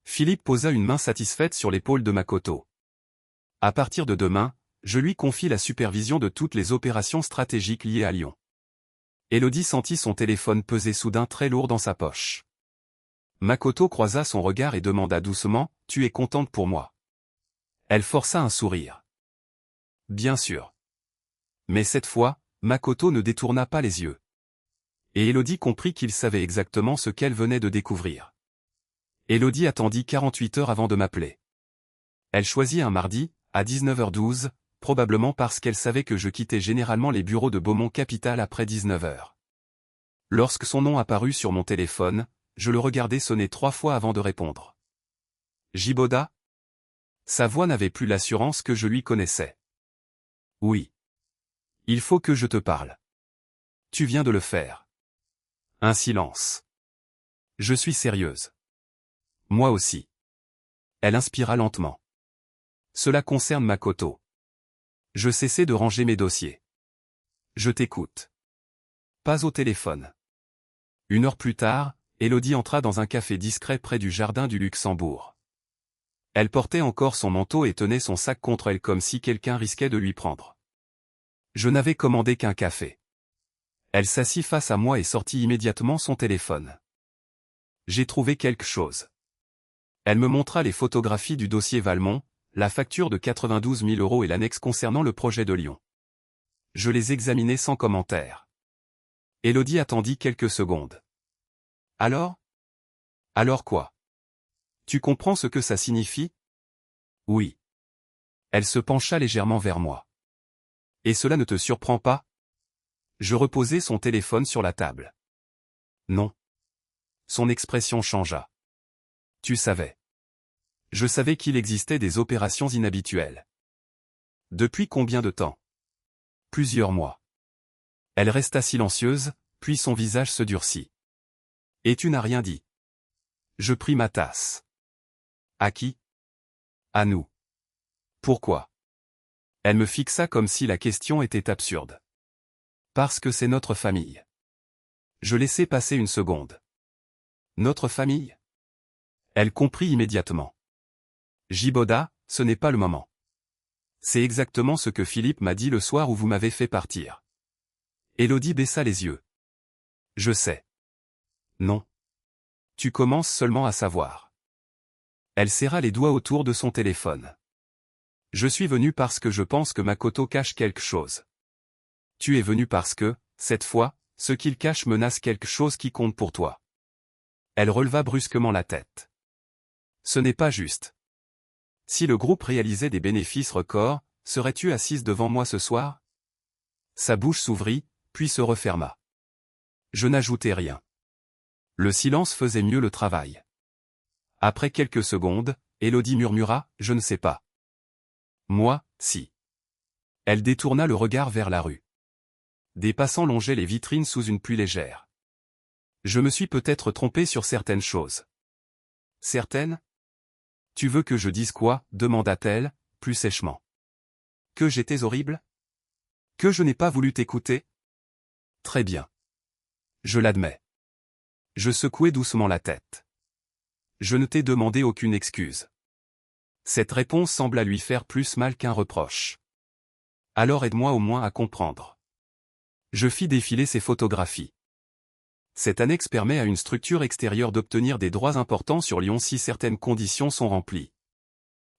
Philippe posa une main satisfaite sur l'épaule de Makoto. « À partir de demain, je lui confie la supervision de toutes les opérations stratégiques liées à Lyon. » Élodie sentit son téléphone peser soudain très lourd dans sa poche. Makoto croisa son regard et demanda doucement, « Tu es contente pour moi ?» Elle força un sourire. « Bien sûr. » Mais cette fois, Makoto ne détourna pas les yeux. Et Élodie comprit qu'il savait exactement ce qu'elle venait de découvrir. Élodie attendit 48 heures avant de m'appeler. Elle choisit un mardi, à 19h12, probablement parce qu'elle savait que je quittais généralement les bureaux de Beaumont Capital après 19h. Lorsque son nom apparut sur mon téléphone, je le regardai sonner 3 fois avant de répondre. « Jiboda ?» Sa voix n'avait plus l'assurance que je lui connaissais. « Oui. Il faut que je te parle. Tu viens de le faire. » Un silence. « Je suis sérieuse. » Moi aussi. Elle inspira lentement. « Cela concerne Makoto. » Je cessai de ranger mes dossiers. « Je t'écoute. » Pas au téléphone. 1 heure plus tard, Élodie entra dans un café discret près du jardin du Luxembourg. Elle portait encore son manteau et tenait son sac contre elle comme si quelqu'un risquait de lui prendre. Je n'avais commandé qu'un café. Elle s'assit face à moi et sortit immédiatement son téléphone. « J'ai trouvé quelque chose. » Elle me montra les photographies du dossier Valmont, la facture de 92 000 € et l'annexe concernant le projet de Lyon. Je les examinai sans commentaire. Élodie attendit quelques secondes. « Alors ? Alors quoi ? Tu comprends ce que ça signifie ? » « Oui. » Elle se pencha légèrement vers moi. « Et cela ne te surprend pas ? » Je reposai son téléphone sur la table. « Non. » Son expression changea. « Tu savais. » Je savais qu'il existait des opérations inhabituelles. « Depuis combien de temps ? » « Plusieurs mois. » Elle resta silencieuse, puis son visage se durcit. « Et tu n'as rien dit. » Je pris ma tasse. « À qui ? » « À nous. » « Pourquoi ? » Elle me fixa comme si la question était absurde. « Parce que c'est notre famille. » Je laissai passer une seconde. « Notre famille ? » Elle comprit immédiatement. « Jiboda, ce n'est pas le moment. C'est exactement ce que Philippe m'a dit le soir où vous m'avez fait partir. » Élodie baissa les yeux. « Je sais. » « Non. Tu commences seulement à savoir. » Elle serra les doigts autour de son téléphone. « Je suis venu parce que je pense que Makoto cache quelque chose. Tu es venu parce que, cette fois, ce qu'il cache menace quelque chose qui compte pour toi. » Elle releva brusquement la tête. « Ce n'est pas juste. Si le groupe réalisait des bénéfices records, serais-tu assise devant moi ce soir ? » Sa bouche s'ouvrit, puis se referma. Je n'ajoutai rien. Le silence faisait mieux le travail. Après quelques secondes, Élodie murmura, « Je ne sais pas. » Moi, si. Elle détourna le regard vers la rue. Des passants longeaient les vitrines sous une pluie légère. Je me suis peut-être trompé sur certaines choses. Certaines ? Tu veux que je dise quoi ? Demanda-t-elle, plus sèchement. Que j'étais horrible ? Que je n'ai pas voulu t'écouter ? Très bien. Je l'admets. Je secouai doucement la tête. Je ne t'ai demandé aucune excuse. Cette réponse sembla lui faire plus mal qu'un reproche. Alors aide-moi au moins à comprendre. Je fis défiler ses photographies. Cette annexe permet à une structure extérieure d'obtenir des droits importants sur Lyon si certaines conditions sont remplies.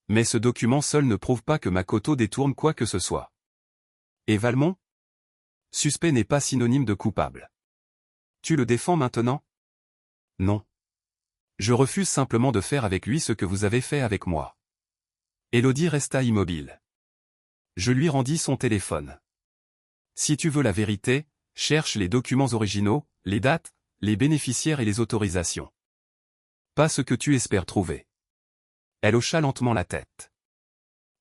Mais ce document seul ne prouve pas que Makoto détourne quoi que ce soit. Et Valmont? Suspect n'est pas synonyme de coupable. Tu le défends maintenant? Non. Je refuse simplement de faire avec lui ce que vous avez fait avec moi. Élodie resta immobile. Je lui rendis son téléphone. Si tu veux la vérité, cherche les documents originaux, les dates, les bénéficiaires et les autorisations. Pas ce que tu espères trouver. Elle hocha lentement la tête.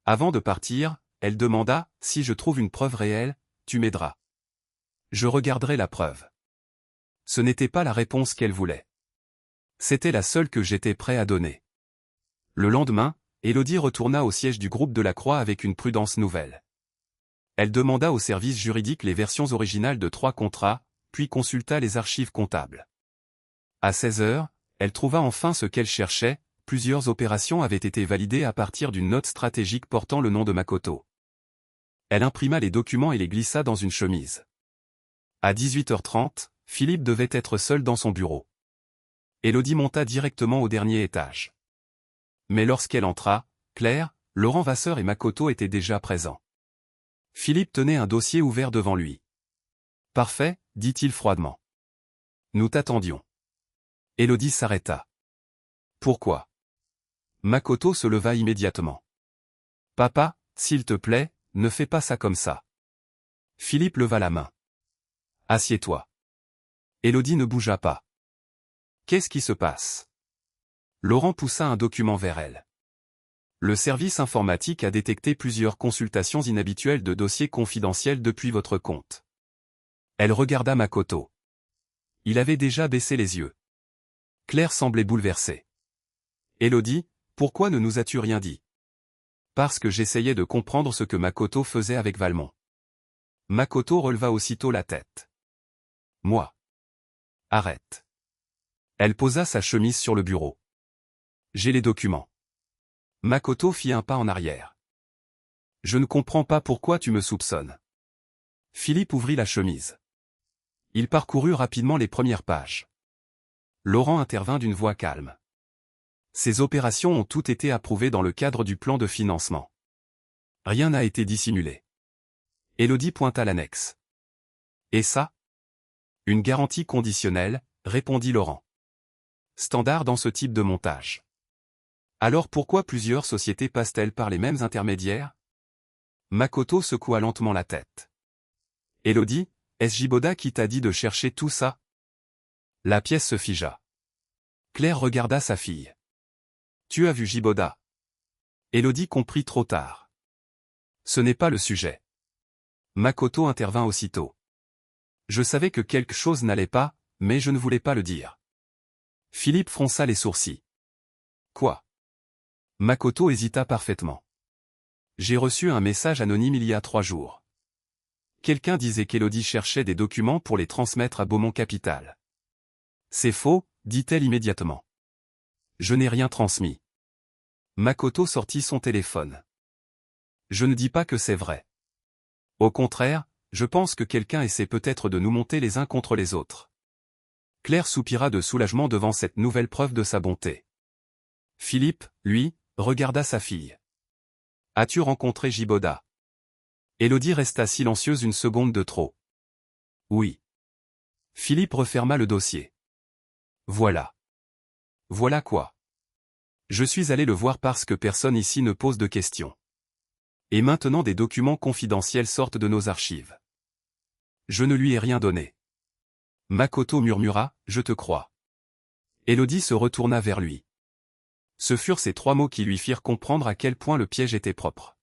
Avant de partir, elle demanda, si je trouve une preuve réelle, tu m'aideras. Je regarderai la preuve. Ce n'était pas la réponse qu'elle voulait. C'était la seule que j'étais prêt à donner. Le lendemain, Élodie retourna au siège du groupe de la Croix avec une prudence nouvelle. Elle demanda au service juridique les versions originales de 3 contrats, puis consulta les archives comptables. À 16 heures, elle trouva enfin ce qu'elle cherchait, plusieurs opérations avaient été validées à partir d'une note stratégique portant le nom de Makoto. Elle imprima les documents et les glissa dans une chemise. À 18h30, Philippe devait être seul dans son bureau. Élodie monta directement au dernier étage. Mais lorsqu'elle entra, Claire, Laurent Vasseur et Makoto étaient déjà présents. Philippe tenait un dossier ouvert devant lui. « Parfait », dit-il froidement. « Nous t'attendions. » Élodie s'arrêta. « Pourquoi ?» Makoto se leva immédiatement. « Papa, s'il te plaît, ne fais pas ça comme ça. » Philippe leva la main. « Assieds-toi. » Élodie ne bougea pas. « Qu'est-ce qui se passe ?» Laurent poussa un document vers elle. Le service informatique a détecté plusieurs consultations inhabituelles de dossiers confidentiels depuis votre compte. Elle regarda Makoto. Il avait déjà baissé les yeux. Claire semblait bouleversée. Élodie, pourquoi ne nous as-tu rien dit? Parce que j'essayais de comprendre ce que Makoto faisait avec Valmont. Makoto releva aussitôt la tête. Moi. Arrête. Elle posa sa chemise sur le bureau. J'ai les documents. Makoto fit un pas en arrière. Je ne comprends pas pourquoi tu me soupçonnes. Philippe ouvrit la chemise. Il parcourut rapidement les premières pages. Laurent intervint d'une voix calme. Ces opérations ont toutes été approuvées dans le cadre du plan de financement. Rien n'a été dissimulé. Élodie pointa l'annexe. Et ça? Une garantie conditionnelle, répondit Laurent. Standard dans ce type de montage. Alors pourquoi plusieurs sociétés passent-elles par les mêmes intermédiaires? Makoto secoua lentement la tête. Élodie, est-ce Jiboda qui t'a dit de chercher tout ça? La pièce se figea. Claire regarda sa fille. Tu as vu Jiboda? Élodie comprit trop tard. Ce n'est pas le sujet. Makoto intervint aussitôt. Je savais que quelque chose n'allait pas, mais je ne voulais pas le dire. Philippe fronça les sourcils. Quoi? Makoto hésita parfaitement. J'ai reçu un message anonyme il y a 3 jours. Quelqu'un disait qu'Élodie cherchait des documents pour les transmettre à Beaumont Capital. C'est faux, dit-elle immédiatement. Je n'ai rien transmis. Makoto sortit son téléphone. Je ne dis pas que c'est vrai. Au contraire, je pense que quelqu'un essaie peut-être de nous monter les uns contre les autres. Claire soupira de soulagement devant cette nouvelle preuve de sa bonté. Philippe, lui, regarda sa fille. As-tu rencontré Jiboda? Élodie resta silencieuse une seconde de trop. Oui. Philippe referma le dossier. Voilà. Voilà quoi. Je suis allé le voir parce que personne ici ne pose de questions. Et maintenant des documents confidentiels sortent de nos archives. Je ne lui ai rien donné. Makoto murmura, je te crois. Élodie se retourna vers lui. Ce furent ces 3 mots qui lui firent comprendre à quel point le piège était propre.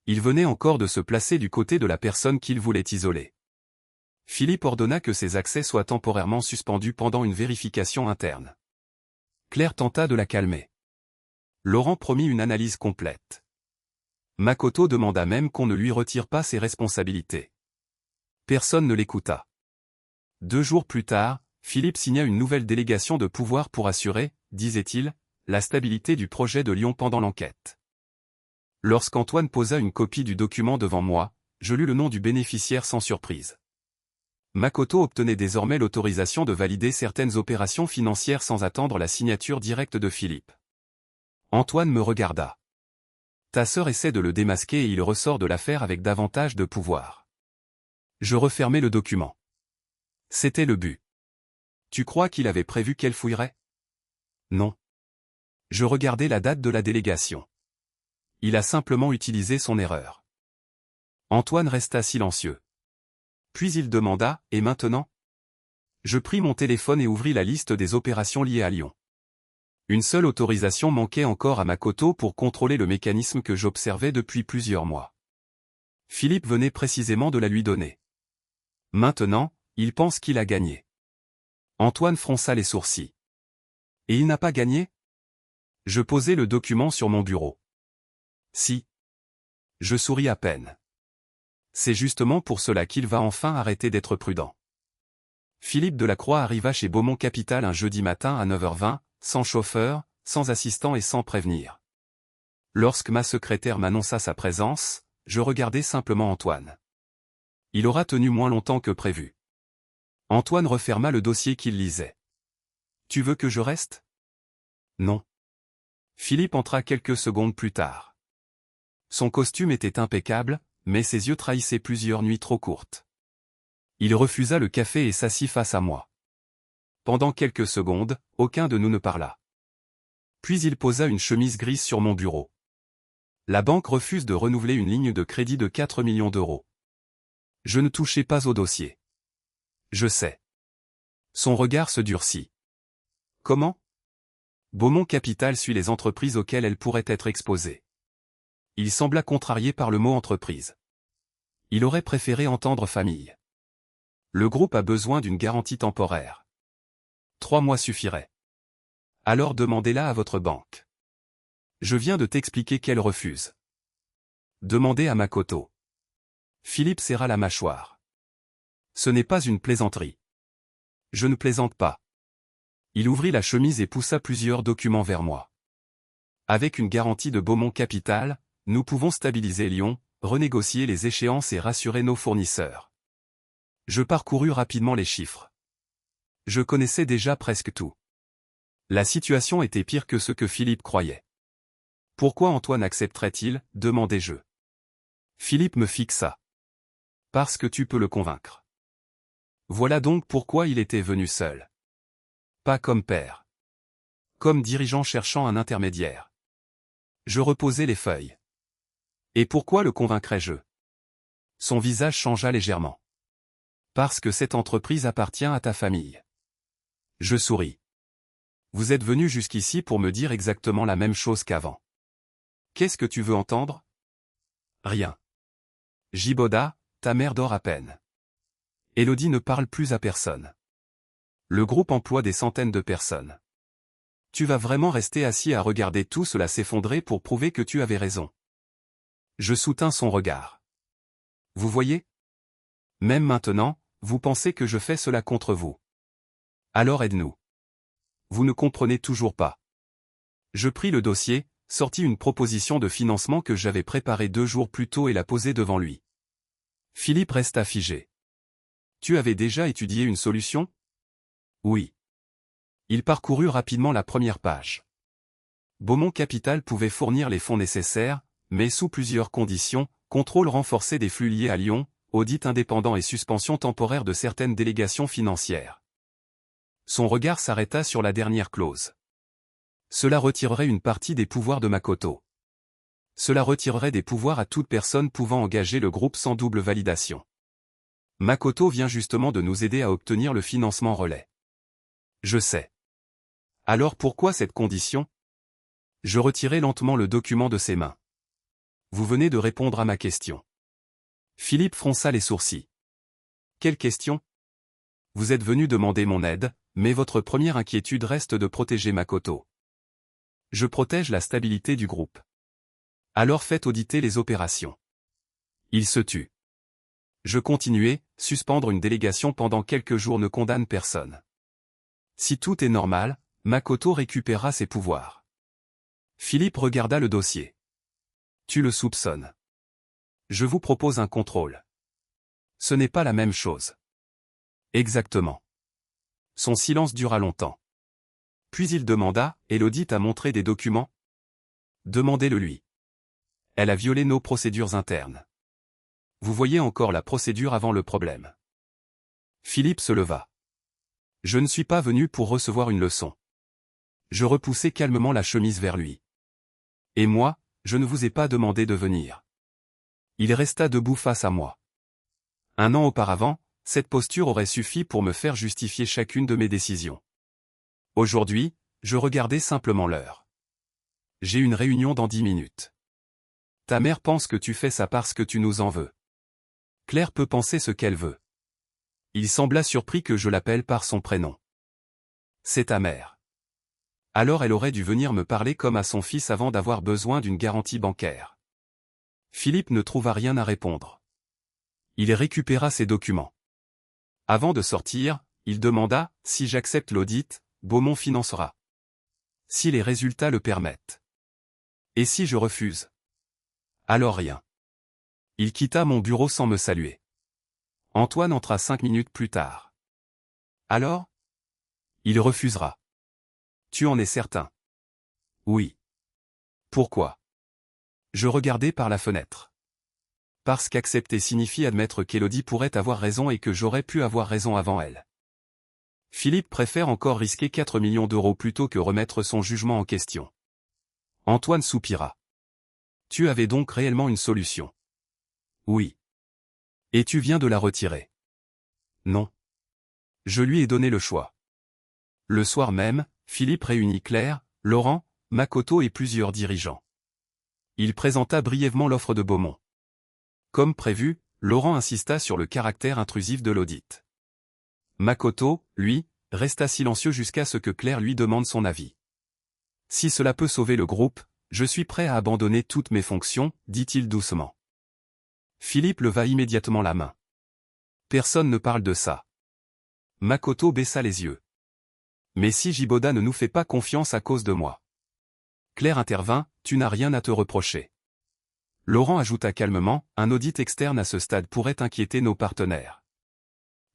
Il venait encore de se placer du côté de la personne qu'il voulait isoler. Philippe ordonna que ses accès soient temporairement suspendus pendant une vérification interne. Claire tenta de la calmer. Laurent promit une analyse complète. Makoto demanda même qu'on ne lui retire pas ses responsabilités. Personne ne l'écouta. 2 jours plus tard, Philippe signa une nouvelle délégation de pouvoir pour assurer, disait-il, la stabilité du projet de Lyon pendant l'enquête. Lorsqu'Antoine posa une copie du document devant moi, je lus le nom du bénéficiaire sans surprise. Makoto obtenait désormais l'autorisation de valider certaines opérations financières sans attendre la signature directe de Philippe. Antoine me regarda. Ta sœur essaie de le démasquer et il ressort de l'affaire avec davantage de pouvoir. Je refermai le document. C'était le but. Tu crois qu'il avait prévu qu'elle fouillerait? Non. Je regardais la date de la délégation. Il a simplement utilisé son erreur. Antoine resta silencieux. Puis il demanda, et maintenant? Je pris mon téléphone et ouvris la liste des opérations liées à Lyon. Une seule autorisation manquait encore à Makoto pour contrôler le mécanisme que j'observais depuis plusieurs mois. Philippe venait précisément de la lui donner. Maintenant, il pense qu'il a gagné. Antoine fronça les sourcils. Et il n'a pas gagné? Je posai le document sur mon bureau. Si. Je souris à peine. C'est justement pour cela qu'il va enfin arrêter d'être prudent. Philippe Delacroix arriva chez Beaumont Capital un jeudi matin à 9h20, sans chauffeur, sans assistant et sans prévenir. Lorsque ma secrétaire m'annonça sa présence, je regardai simplement Antoine. Il aura tenu moins longtemps que prévu. Antoine referma le dossier qu'il lisait. Tu veux que je reste? Non. Philippe entra quelques secondes plus tard. Son costume était impeccable, mais ses yeux trahissaient plusieurs nuits trop courtes. Il refusa le café et s'assit face à moi. Pendant quelques secondes, aucun de nous ne parla. Puis il posa une chemise grise sur mon bureau. La banque refuse de renouveler une ligne de crédit de 4 millions d'euros. Je ne touchai pas au dossier. Je sais. Son regard se durcit. Comment? Beaumont Capital suit les entreprises auxquelles elle pourrait être exposée. Il sembla contrarié par le mot entreprise. Il aurait préféré entendre famille. Le groupe a besoin d'une garantie temporaire. 3 mois suffiraient. Alors demandez-la à votre banque. Je viens de t'expliquer qu'elle refuse. Demandez à Makoto. Philippe serra la mâchoire. Ce n'est pas une plaisanterie. Je ne plaisante pas. Il ouvrit la chemise et poussa plusieurs documents vers moi. Avec une garantie de Beaumont Capital, nous pouvons stabiliser Lyon, renégocier les échéances et rassurer nos fournisseurs. Je parcourus rapidement les chiffres. Je connaissais déjà presque tout. La situation était pire que ce que Philippe croyait. Pourquoi Antoine accepterait-il, demandai-je. Philippe me fixa. Parce que tu peux le convaincre. Voilà donc pourquoi il était venu seul. Pas comme père. Comme dirigeant cherchant un intermédiaire. Je reposai les feuilles. Et pourquoi le convaincrais-je? Son visage changea légèrement. Parce que cette entreprise appartient à ta famille. Je souris. Vous êtes venu jusqu'ici pour me dire exactement la même chose qu'avant. Qu'est-ce que tu veux entendre? Rien. Giboda, ta mère dort à peine. Élodie ne parle plus à personne. Le groupe emploie des centaines de personnes. Tu vas vraiment rester assis à regarder tout cela s'effondrer pour prouver que tu avais raison. Je soutins son regard. Vous voyez? Même maintenant, vous pensez que je fais cela contre vous. Alors aide-nous. Vous ne comprenez toujours pas. Je pris le dossier, sortis une proposition de financement que j'avais préparée 2 jours plus tôt et la posai devant lui. Philippe resta figé. Tu avais déjà étudié une solution? Oui. Il parcourut rapidement la première page. Beaumont Capital pouvait fournir les fonds nécessaires, mais sous plusieurs conditions, contrôle renforcé des flux liés à Lyon, audit indépendant et suspension temporaire de certaines délégations financières. Son regard s'arrêta sur la dernière clause. Cela retirerait une partie des pouvoirs de Makoto. Cela retirerait des pouvoirs à toute personne pouvant engager le groupe sans double validation. Makoto vient justement de nous aider à obtenir le financement relais. Je sais. Alors pourquoi cette condition? Je retirai lentement le document de ses mains. Vous venez de répondre à ma question. Philippe fronça les sourcils. Quelle question? Vous êtes venu demander mon aide, mais votre première inquiétude reste de protéger Makoto. Je protège la stabilité du groupe. Alors faites auditer les opérations. Il se tut. Je continuai, suspendre une délégation pendant quelques jours ne condamne personne. Si tout est normal, Makoto récupérera ses pouvoirs. Philippe regarda le dossier. Tu le soupçonnes. Je vous propose un contrôle. Ce n'est pas la même chose. Exactement. Son silence dura longtemps. Puis il demanda, Élodie t'a montré des documents? Demandez-le lui. Elle a violé nos procédures internes. Vous voyez encore la procédure avant le problème. Philippe se leva. Je ne suis pas venu pour recevoir une leçon. Je repoussai calmement la chemise vers lui. Et moi, je ne vous ai pas demandé de venir. Il resta debout face à moi. Un an auparavant, cette posture aurait suffi pour me faire justifier chacune de mes décisions. Aujourd'hui, je regardais simplement l'heure. J'ai une réunion dans 10 minutes. Ta mère pense que tu fais ça parce que tu nous en veux. Claire peut penser ce qu'elle veut. Il sembla surpris que je l'appelle par son prénom. C'est ta mère. Alors elle aurait dû venir me parler comme à son fils avant d'avoir besoin d'une garantie bancaire. Philippe ne trouva rien à répondre. Il récupéra ses documents. Avant de sortir, il demanda, si j'accepte l'audit, Beaumont financera. Si les résultats le permettent. Et si je refuse? Alors rien. Il quitta mon bureau sans me saluer. Antoine entra 5 minutes plus tard. Alors? Il refusera. Tu en es certain? Oui. Pourquoi? Je regardais par la fenêtre. Parce qu'accepter signifie admettre qu'Élodie pourrait avoir raison et que j'aurais pu avoir raison avant elle. Philippe préfère encore risquer 4 millions d'euros plutôt que remettre son jugement en question. Antoine soupira. Tu avais donc réellement une solution? Oui. Et tu viens de la retirer? Non. Je lui ai donné le choix. Le soir même, Philippe réunit Claire, Laurent, Makoto et plusieurs dirigeants. Il présenta brièvement l'offre de Beaumont. Comme prévu, Laurent insista sur le caractère intrusif de l'audit. Makoto, lui, resta silencieux jusqu'à ce que Claire lui demande son avis. Si cela peut sauver le groupe, je suis prêt à abandonner toutes mes fonctions, dit-il doucement. Philippe leva immédiatement la main. Personne ne parle de ça. Makoto baissa les yeux. Mais si Giboda ne nous fait pas confiance à cause de moi. Claire intervint, tu n'as rien à te reprocher. Laurent ajouta calmement, un audit externe à ce stade pourrait inquiéter nos partenaires.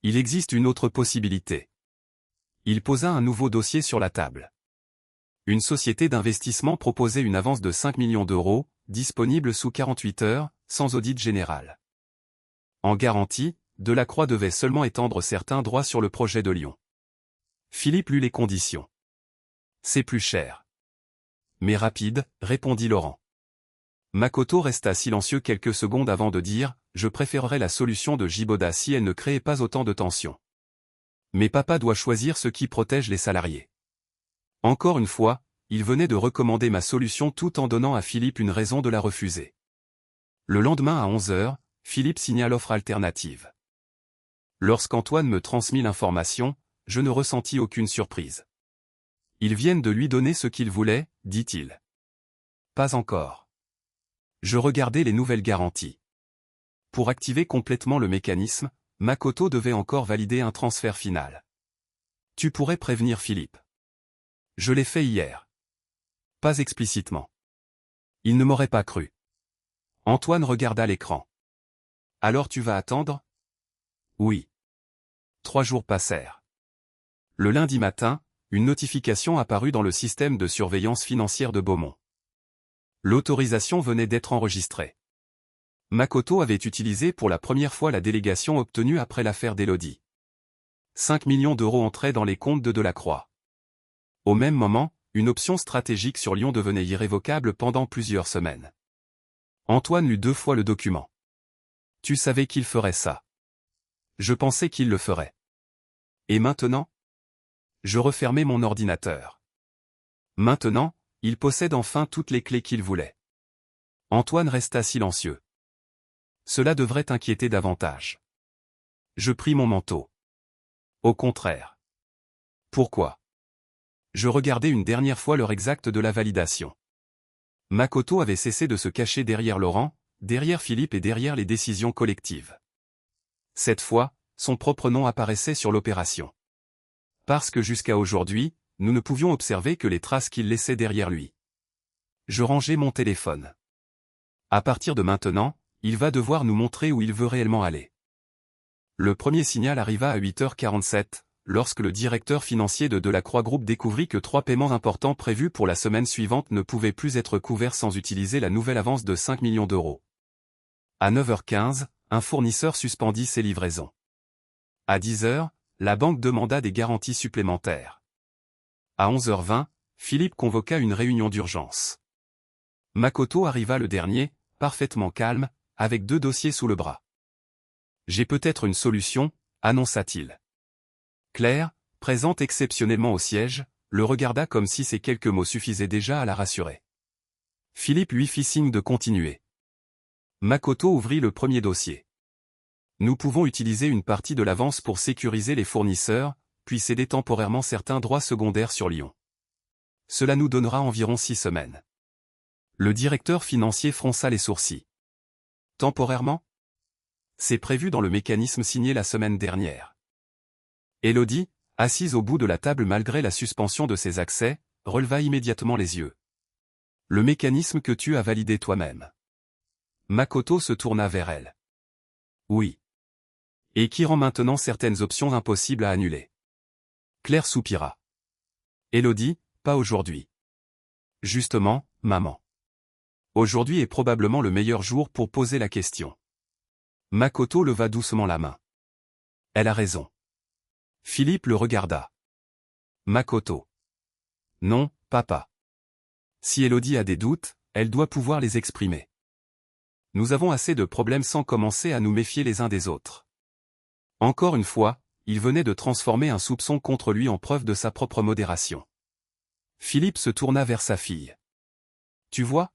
Il existe une autre possibilité. Il posa un nouveau dossier sur la table. Une société d'investissement proposait une avance de 5 millions d'euros, disponible sous 48 heures, sans audit général. En garantie, Delacroix devait seulement étendre certains droits sur le projet de Lyon. Philippe lut les conditions. C'est plus cher. Mais rapide, répondit Laurent. Makoto resta silencieux quelques secondes avant de dire, je préférerais la solution de Giboda si elle ne créait pas autant de tension. Mais papa doit choisir ce qui protège les salariés. Encore une fois, il venait de recommander ma solution tout en donnant à Philippe une raison de la refuser. Le lendemain à 11 h, Philippe signa l'offre alternative. Lorsqu'Antoine me transmit l'information, je ne ressentis aucune surprise. Ils viennent de lui donner ce qu'il voulait, dit-il. Pas encore. Je regardais les nouvelles garanties. Pour activer complètement le mécanisme, Makoto devait encore valider un transfert final. Tu pourrais prévenir Philippe. Je l'ai fait hier. Pas explicitement. Il ne m'aurait pas cru. Antoine regarda l'écran. Alors tu vas attendre? Oui. 3 jours passèrent. Le lundi matin, une notification apparut dans le système de surveillance financière de Beaumont. L'autorisation venait d'être enregistrée. Makoto avait utilisé pour la première fois la délégation obtenue après l'affaire d'Élodie. 5 millions d'euros entraient dans les comptes de Delacroix. Au même moment, une option stratégique sur Lyon devenait irrévocable pendant plusieurs semaines. Antoine lut 2 fois le document. Tu savais qu'il ferait ça. Je pensais qu'il le ferait. Et maintenant? Je refermais mon ordinateur. Maintenant, il possède enfin toutes les clés qu'il voulait. Antoine resta silencieux. Cela devrait t'inquiéter davantage. Je pris mon manteau. Au contraire. Pourquoi? Je regardais une dernière fois l'heure exacte de la validation. Makoto avait cessé de se cacher derrière Laurent, derrière Philippe et derrière les décisions collectives. Cette fois, son propre nom apparaissait sur l'opération. Parce que jusqu'à aujourd'hui, nous ne pouvions observer que les traces qu'il laissait derrière lui. Je rangeais mon téléphone. À partir de maintenant, il va devoir nous montrer où il veut réellement aller. Le premier signal arriva à 8h47, lorsque le directeur financier de Delacroix Group découvrit que 3 paiements importants prévus pour la semaine suivante ne pouvaient plus être couverts sans utiliser la nouvelle avance de 5 millions d'euros. À 9h15, un fournisseur suspendit ses livraisons. À 10h, la banque demanda des garanties supplémentaires. À 11h20, Philippe convoqua une réunion d'urgence. Makoto arriva le dernier, parfaitement calme, avec 2 dossiers sous le bras. « J'ai peut-être une solution », annonça-t-il. Claire, présente exceptionnellement au siège, le regarda comme si ces quelques mots suffisaient déjà à la rassurer. Philippe lui fit signe de continuer. Makoto ouvrit le premier dossier. « Nous pouvons utiliser une partie de l'avance pour sécuriser les fournisseurs, puis céder temporairement certains droits secondaires sur Lyon. Cela nous donnera environ 6 semaines. » Le directeur financier fronça les sourcils. « Temporairement ? C'est prévu dans le mécanisme signé la semaine dernière. » Élodie, assise au bout de la table malgré la suspension de ses accès, releva immédiatement les yeux. « Le mécanisme que tu as validé toi-même. » Makoto se tourna vers elle. « Oui. Et qui rend maintenant certaines options impossibles à annuler. » Claire soupira. Élodie, pas aujourd'hui. Justement, maman. Aujourd'hui est probablement le meilleur jour pour poser la question. Makoto leva doucement la main. Elle a raison. Philippe le regarda. Makoto. Non, papa. Si Élodie a des doutes, elle doit pouvoir les exprimer. Nous avons assez de problèmes sans commencer à nous méfier les uns des autres. Encore une fois, il venait de transformer un soupçon contre lui en preuve de sa propre modération. Philippe se tourna vers sa fille. Tu vois ?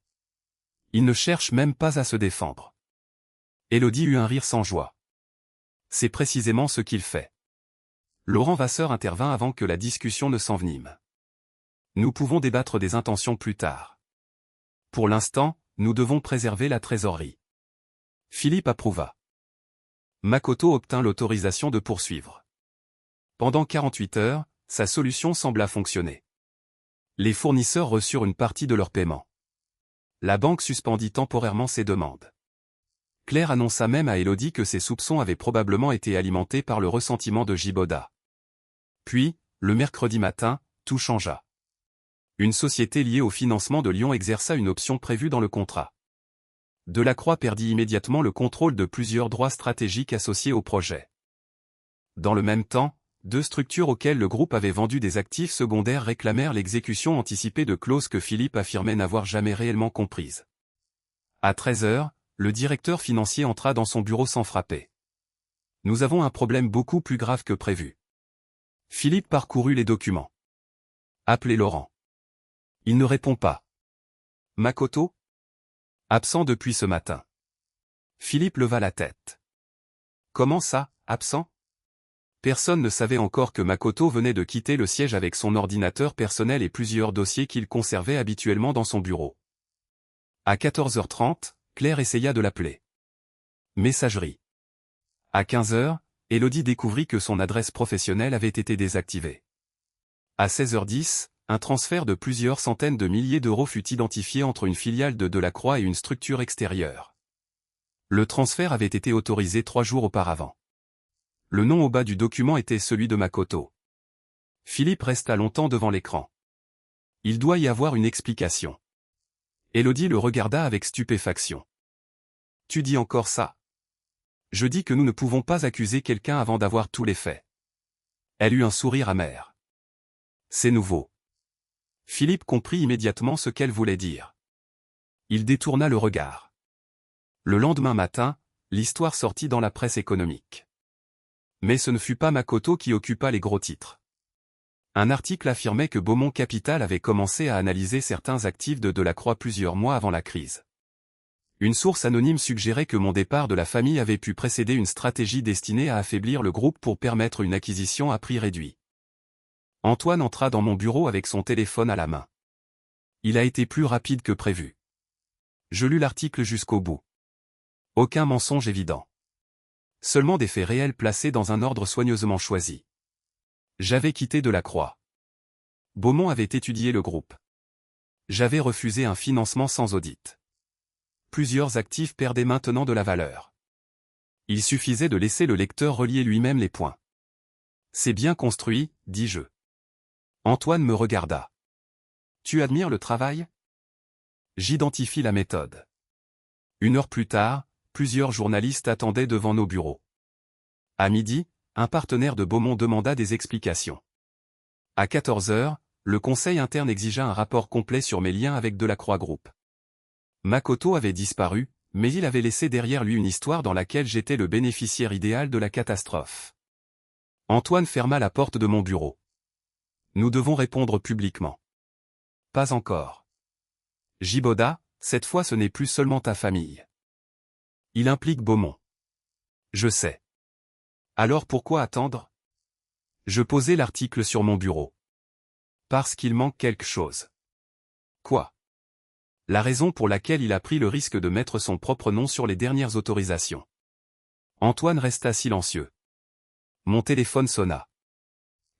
Il ne cherche même pas à se défendre. Élodie eut un rire sans joie. C'est précisément ce qu'il fait. Laurent Vasseur intervint avant que la discussion ne s'envenime. Nous pouvons débattre des intentions plus tard. Pour l'instant, nous devons préserver la trésorerie. Philippe approuva. Makoto obtint l'autorisation de poursuivre. Pendant 48 heures, sa solution sembla fonctionner. Les fournisseurs reçurent une partie de leur paiement. La banque suspendit temporairement ses demandes. Claire annonça même à Élodie que ses soupçons avaient probablement été alimentés par le ressentiment de Giboda. Puis, le mercredi matin, tout changea. Une société liée au financement de Lyon exerça une option prévue dans le contrat. Delacroix perdit immédiatement le contrôle de plusieurs droits stratégiques associés au projet. Dans le même temps, 2 structures auxquelles le groupe avait vendu des actifs secondaires réclamèrent l'exécution anticipée de clauses que Philippe affirmait n'avoir jamais réellement comprises. À 13h, le directeur financier entra dans son bureau sans frapper. « Nous avons un problème beaucoup plus grave que prévu. » Philippe parcourut les documents. « Appelez Laurent. » Il ne répond pas. « Makoto ? » Absent depuis ce matin. Philippe leva la tête. « Comment ça, absent ? » Personne ne savait encore que Makoto venait de quitter le siège avec son ordinateur personnel et plusieurs dossiers qu'il conservait habituellement dans son bureau. À 14h30, Claire essaya de l'appeler. Messagerie. À 15h, Élodie découvrit que son adresse professionnelle avait été désactivée. À 16h10, un transfert de plusieurs centaines de milliers d'euros fut identifié entre une filiale de Delacroix et une structure extérieure. Le transfert avait été autorisé 3 jours auparavant. Le nom au bas du document était celui de Makoto. Philippe resta longtemps devant l'écran. Il doit y avoir une explication. Élodie le regarda avec stupéfaction. « Tu dis encore ça ? Je dis que nous ne pouvons pas accuser quelqu'un avant d'avoir tous les faits. » Elle eut un sourire amer. « C'est nouveau. » Philippe comprit immédiatement ce qu'elle voulait dire. Il détourna le regard. Le lendemain matin, l'histoire sortit dans la presse économique. Mais ce ne fut pas Makoto qui occupa les gros titres. Un article affirmait que Beaumont Capital avait commencé à analyser certains actifs de Delacroix plusieurs mois avant la crise. Une source anonyme suggérait que mon départ de la famille avait pu précéder une stratégie destinée à affaiblir le groupe pour permettre une acquisition à prix réduit. Antoine entra dans mon bureau avec son téléphone à la main. Il a été plus rapide que prévu. Je lus l'article jusqu'au bout. Aucun mensonge évident. Seulement des faits réels placés dans un ordre soigneusement choisi. J'avais quitté Delacroix. Beaumont avait étudié le groupe. J'avais refusé un financement sans audit. Plusieurs actifs perdaient maintenant de la valeur. Il suffisait de laisser le lecteur relier lui-même les points. C'est bien construit, dis-je. Antoine me regarda. Tu admires le travail? J'identifie la méthode. 1 heure plus tard, plusieurs journalistes attendaient devant nos bureaux. À midi, un partenaire de Beaumont demanda des explications. À 14 heures, le conseil interne exigea un rapport complet sur mes liens avec Delacroix Group. Makoto avait disparu, mais il avait laissé derrière lui une histoire dans laquelle j'étais le bénéficiaire idéal de la catastrophe. Antoine ferma la porte de mon bureau. Nous devons répondre publiquement. Pas encore. Jiboda, cette fois ce n'est plus seulement ta famille. Il implique Beaumont. Je sais. Alors pourquoi attendre? Je posai l'article sur mon bureau. Parce qu'il manque quelque chose. Quoi? La raison pour laquelle il a pris le risque de mettre son propre nom sur les dernières autorisations. Antoine resta silencieux. Mon téléphone sonna.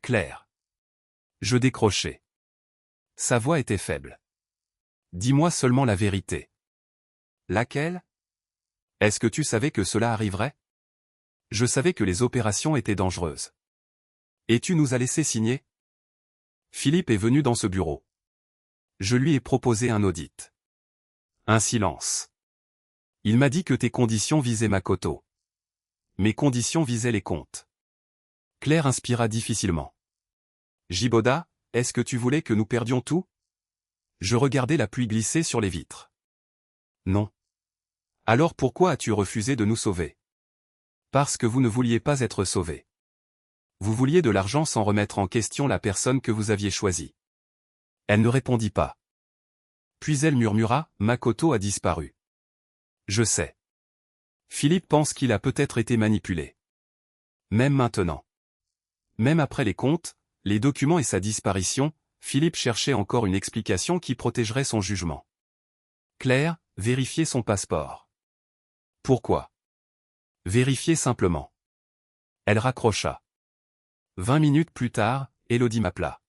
Claire. Je décrochai. Sa voix était faible. Dis-moi seulement la vérité. Laquelle? Est-ce que tu savais que cela arriverait? Je savais que les opérations étaient dangereuses. Et tu nous as laissé signer? Philippe est venu dans ce bureau. Je lui ai proposé un audit. Un silence. Il m'a dit que tes conditions visaient Makoto. Mes conditions visaient les comptes. Claire inspira difficilement. Jiboda, est-ce que tu voulais que nous perdions tout? Je regardais la pluie glisser sur les vitres. Non. Alors pourquoi as-tu refusé de nous sauver? Parce que vous ne vouliez pas être sauvés. Vous vouliez de l'argent sans remettre en question la personne que vous aviez choisie. Elle ne répondit pas. Puis elle murmura, Makoto a disparu. Je sais. Philippe pense qu'il a peut-être été manipulé. Même maintenant. Même après les comptes, les documents et sa disparition, Philippe cherchait encore une explication qui protégerait son jugement. Claire, vérifier son passeport. Pourquoi? Vérifier simplement. Elle raccrocha. 20 minutes plus tard, Élodie m'appela.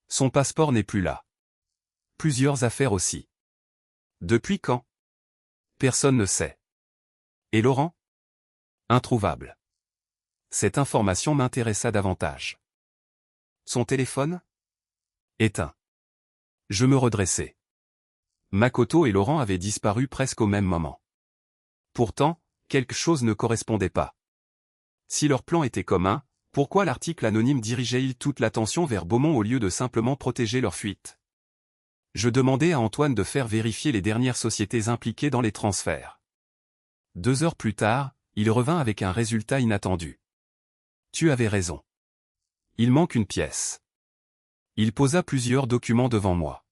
Son passeport n'est plus là. Plusieurs affaires aussi. Depuis quand? Personne ne sait. Et Laurent? Introuvable. Cette information m'intéressa davantage. Son téléphone? Éteint. Je me redressai. Makoto et Laurent avaient disparu presque au même moment. Pourtant, quelque chose ne correspondait pas. Si leur plan était commun, pourquoi l'article anonyme dirigeait-il toute l'attention vers Beaumont au lieu de simplement protéger leur fuite? Je demandai à Antoine de faire vérifier les dernières sociétés impliquées dans les transferts. 2 heures plus tard, il revint avec un résultat inattendu. Tu avais raison. Il manque une pièce. Il posa plusieurs documents devant moi.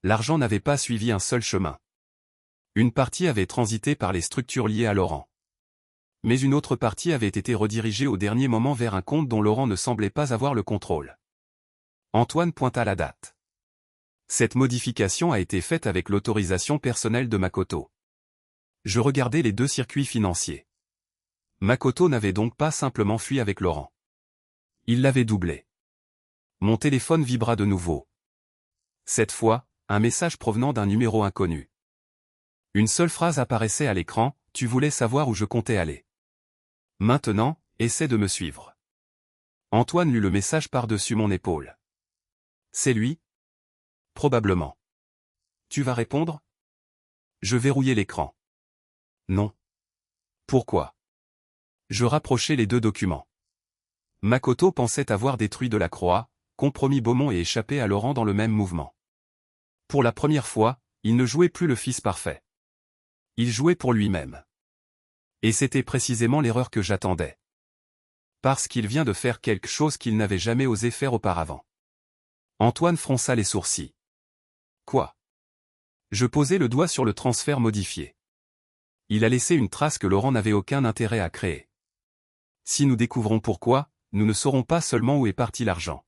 L'argent n'avait pas suivi un seul chemin. Une partie avait transité par les structures liées à Laurent. Mais une autre partie avait été redirigée au dernier moment vers un compte dont Laurent ne semblait pas avoir le contrôle. Antoine pointa la date. Cette modification a été faite avec l'autorisation personnelle de Makoto. Je regardais les 2 circuits financiers. Makoto n'avait donc pas simplement fui avec Laurent. Il l'avait doublé. Mon téléphone vibra de nouveau. Cette fois, un message provenant d'un numéro inconnu. Une seule phrase apparaissait à l'écran, tu voulais savoir où je comptais aller. Maintenant, essaie de me suivre. Antoine lut le message par-dessus mon épaule. C'est lui? Probablement. Tu vas répondre? Je verrouillai l'écran. Non. Pourquoi? Je rapprochai les 2 documents. Makoto pensait avoir détruit Delacroix, compromis Beaumont et échappé à Laurent dans le même mouvement. Pour la première fois, il ne jouait plus le fils parfait. Il jouait pour lui-même. Et c'était précisément l'erreur que j'attendais. Parce qu'il vient de faire quelque chose qu'il n'avait jamais osé faire auparavant. Antoine fronça les sourcils. Quoi? Je posai le doigt sur le transfert modifié. Il a laissé une trace que Laurent n'avait aucun intérêt à créer. Si nous découvrons pourquoi, nous ne saurons pas seulement où est parti l'argent.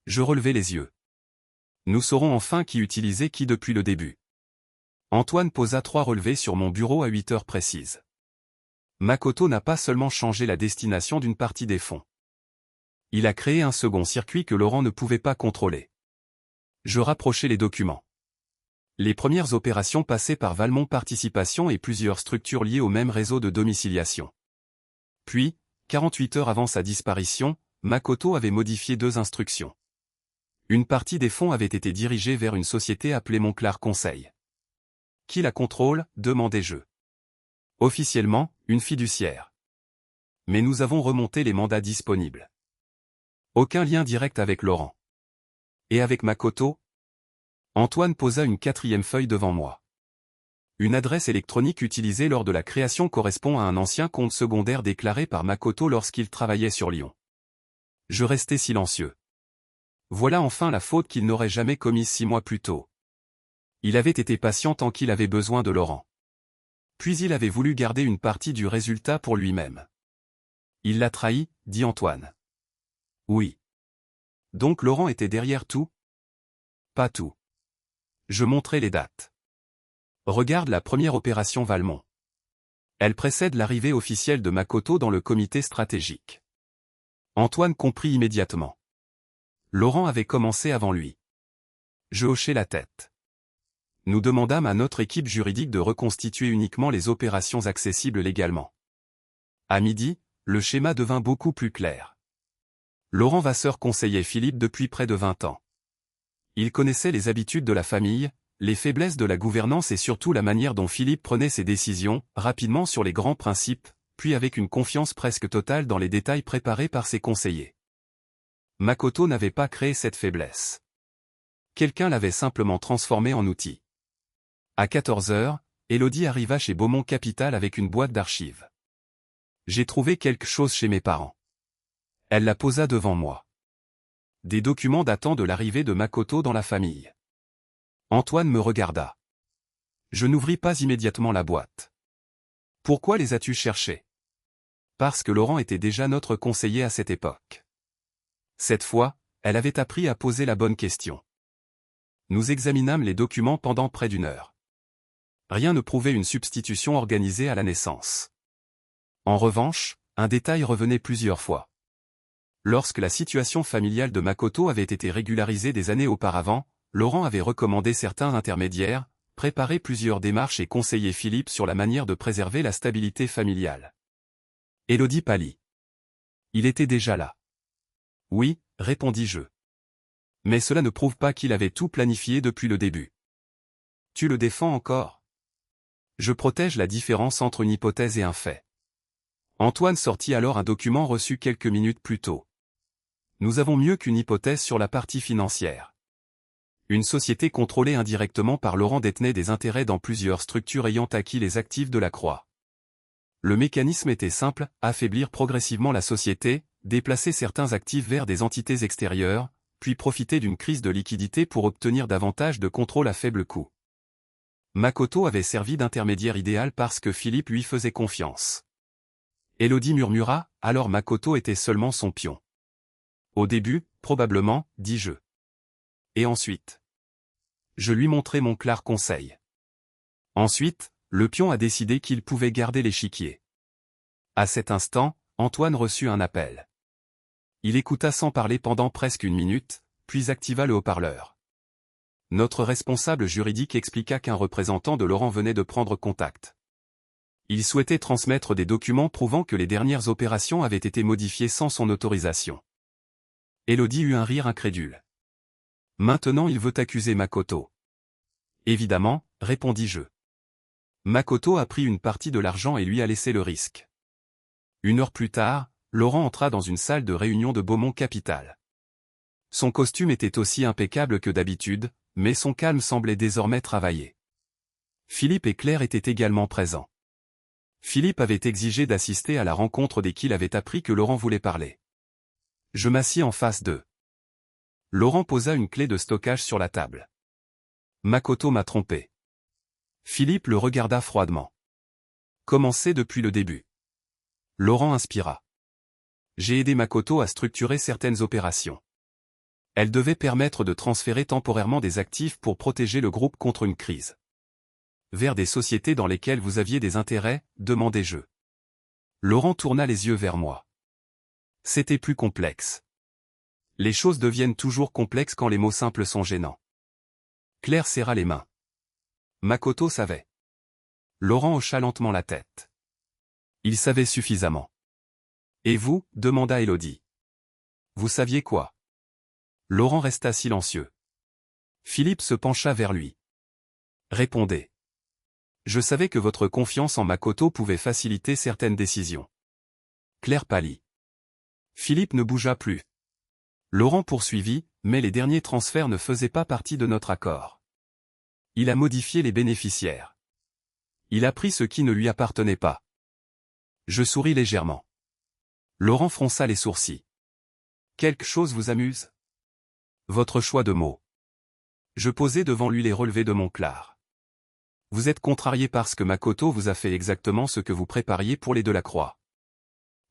Je relevai les yeux. Nous saurons enfin qui utilisait qui depuis le début. Antoine posa 3 relevés sur mon bureau à 8 heures précises. Makoto n'a pas seulement changé la destination d'une partie des fonds. Il a créé un second circuit que Laurent ne pouvait pas contrôler. Je rapprochai les documents. Les premières opérations passaient par Valmont Participation et plusieurs structures liées au même réseau de domiciliation. Puis, 48 heures avant sa disparition, Makoto avait modifié 2 instructions. Une partie des fonds avait été dirigée vers une société appelée Monclar Conseil. Qui la contrôle, demandai-je. Officiellement, une fiduciaire. Mais nous avons remonté les mandats disponibles. Aucun lien direct avec Laurent. Et avec Makoto? Antoine posa une 4e feuille devant moi. Une adresse électronique utilisée lors de la création correspond à un ancien compte secondaire déclaré par Makoto lorsqu'il travaillait sur Lyon. Je restai silencieux. Voilà enfin la faute qu'il n'aurait jamais commise 6 mois plus tôt. Il avait été patient tant qu'il avait besoin de Laurent. Puis il avait voulu garder une partie du résultat pour lui-même. Il l'a trahi, dit Antoine. Oui. Donc Laurent était derrière tout? Pas tout. Je montrai les dates. Regarde la première opération Valmont. Elle précède l'arrivée officielle de Makoto dans le comité stratégique. Antoine comprit immédiatement. Laurent avait commencé avant lui. Je hochai la tête. Nous demandâmes à notre équipe juridique de reconstituer uniquement les opérations accessibles légalement. À midi, le schéma devint beaucoup plus clair. Laurent Vasseur conseillait Philippe depuis près de 20 ans. Il connaissait les habitudes de la famille, les faiblesses de la gouvernance et surtout la manière dont Philippe prenait ses décisions, rapidement sur les grands principes, puis avec une confiance presque totale dans les détails préparés par ses conseillers. Makoto n'avait pas créé cette faiblesse. Quelqu'un l'avait simplement transformée en outil. À 14 heures, Élodie arriva chez Beaumont Capital avec une boîte d'archives. J'ai trouvé quelque chose chez mes parents. Elle la posa devant moi. Des documents datant de l'arrivée de Makoto dans la famille. Antoine me regarda. Je n'ouvris pas immédiatement la boîte. Pourquoi les as-tu cherchés? Parce que Laurent était déjà notre conseiller à cette époque. Cette fois, elle avait appris à poser la bonne question. Nous examinâmes les documents pendant près d'1 heure. Rien ne prouvait une substitution organisée à la naissance. En revanche, un détail revenait plusieurs fois. Lorsque la situation familiale de Makoto avait été régularisée des années auparavant, Laurent avait recommandé certains intermédiaires, préparé plusieurs démarches et conseillé Philippe sur la manière de préserver la stabilité familiale. Élodie pâlit. Il était déjà là. Oui, répondis-je. Mais cela ne prouve pas qu'il avait tout planifié depuis le début. Tu le défends encore? Je protège la différence entre une hypothèse et un fait. Antoine sortit alors un document reçu quelques minutes plus tôt. Nous avons mieux qu'une hypothèse sur la partie financière. Une société contrôlée indirectement par Laurent détenait des intérêts dans plusieurs structures ayant acquis les actifs de la Croix. Le mécanisme était simple, affaiblir progressivement la société, déplacer certains actifs vers des entités extérieures, puis profiter d'une crise de liquidité pour obtenir davantage de contrôle à faible coût. Makoto avait servi d'intermédiaire idéal parce que Philippe lui faisait confiance. Élodie murmura, alors Makoto était seulement son pion. Au début, probablement, dis-je. Et ensuite? Je lui montrai Monclar Conseil. Ensuite, le pion a décidé qu'il pouvait garder l'échiquier. À cet instant, Antoine reçut un appel. Il écouta sans parler pendant presque 1 minute, puis activa le haut-parleur. Notre responsable juridique expliqua qu'un représentant de Laurent venait de prendre contact. Il souhaitait transmettre des documents prouvant que les dernières opérations avaient été modifiées sans son autorisation. Élodie eut un rire incrédule. Maintenant il veut accuser Makoto. Évidemment, répondis-je. Makoto a pris une partie de l'argent et lui a laissé le risque. 1 heure plus tard, Laurent entra dans une salle de réunion de Beaumont Capital. Son costume était aussi impeccable que d'habitude, mais son calme semblait désormais travailler. Philippe et Claire étaient également présents. Philippe avait exigé d'assister à la rencontre dès qu'il avait appris que Laurent voulait parler. Je m'assis en face d'eux. Laurent posa une clé de stockage sur la table. Makoto m'a trompé. Philippe le regarda froidement. Commencez depuis le début. Laurent inspira. J'ai aidé Makoto à structurer certaines opérations. Elles devaient permettre de transférer temporairement des actifs pour protéger le groupe contre une crise. Vers des sociétés dans lesquelles vous aviez des intérêts, demandai-je. Laurent tourna les yeux vers moi. C'était plus complexe. Les choses deviennent toujours complexes quand les mots simples sont gênants. Claire serra les mains. Makoto savait. Laurent hocha lentement la tête. Il savait suffisamment. Et vous, demanda Élodie. Vous saviez quoi? Laurent resta silencieux. Philippe se pencha vers lui. Répondez. Je savais que votre confiance en Makoto pouvait faciliter certaines décisions. Claire pâlit. Philippe ne bougea plus. Laurent poursuivit, mais les derniers transferts ne faisaient pas partie de notre accord. Il a modifié les bénéficiaires. Il a pris ce qui ne lui appartenait pas. Je souris légèrement. Laurent fronça les sourcils. Quelque chose vous amuse? Votre choix de mots. Je posai devant lui les relevés de Montclar. Vous êtes contrarié parce que Makoto vous a fait exactement ce que vous prépariez pour les Delacroix.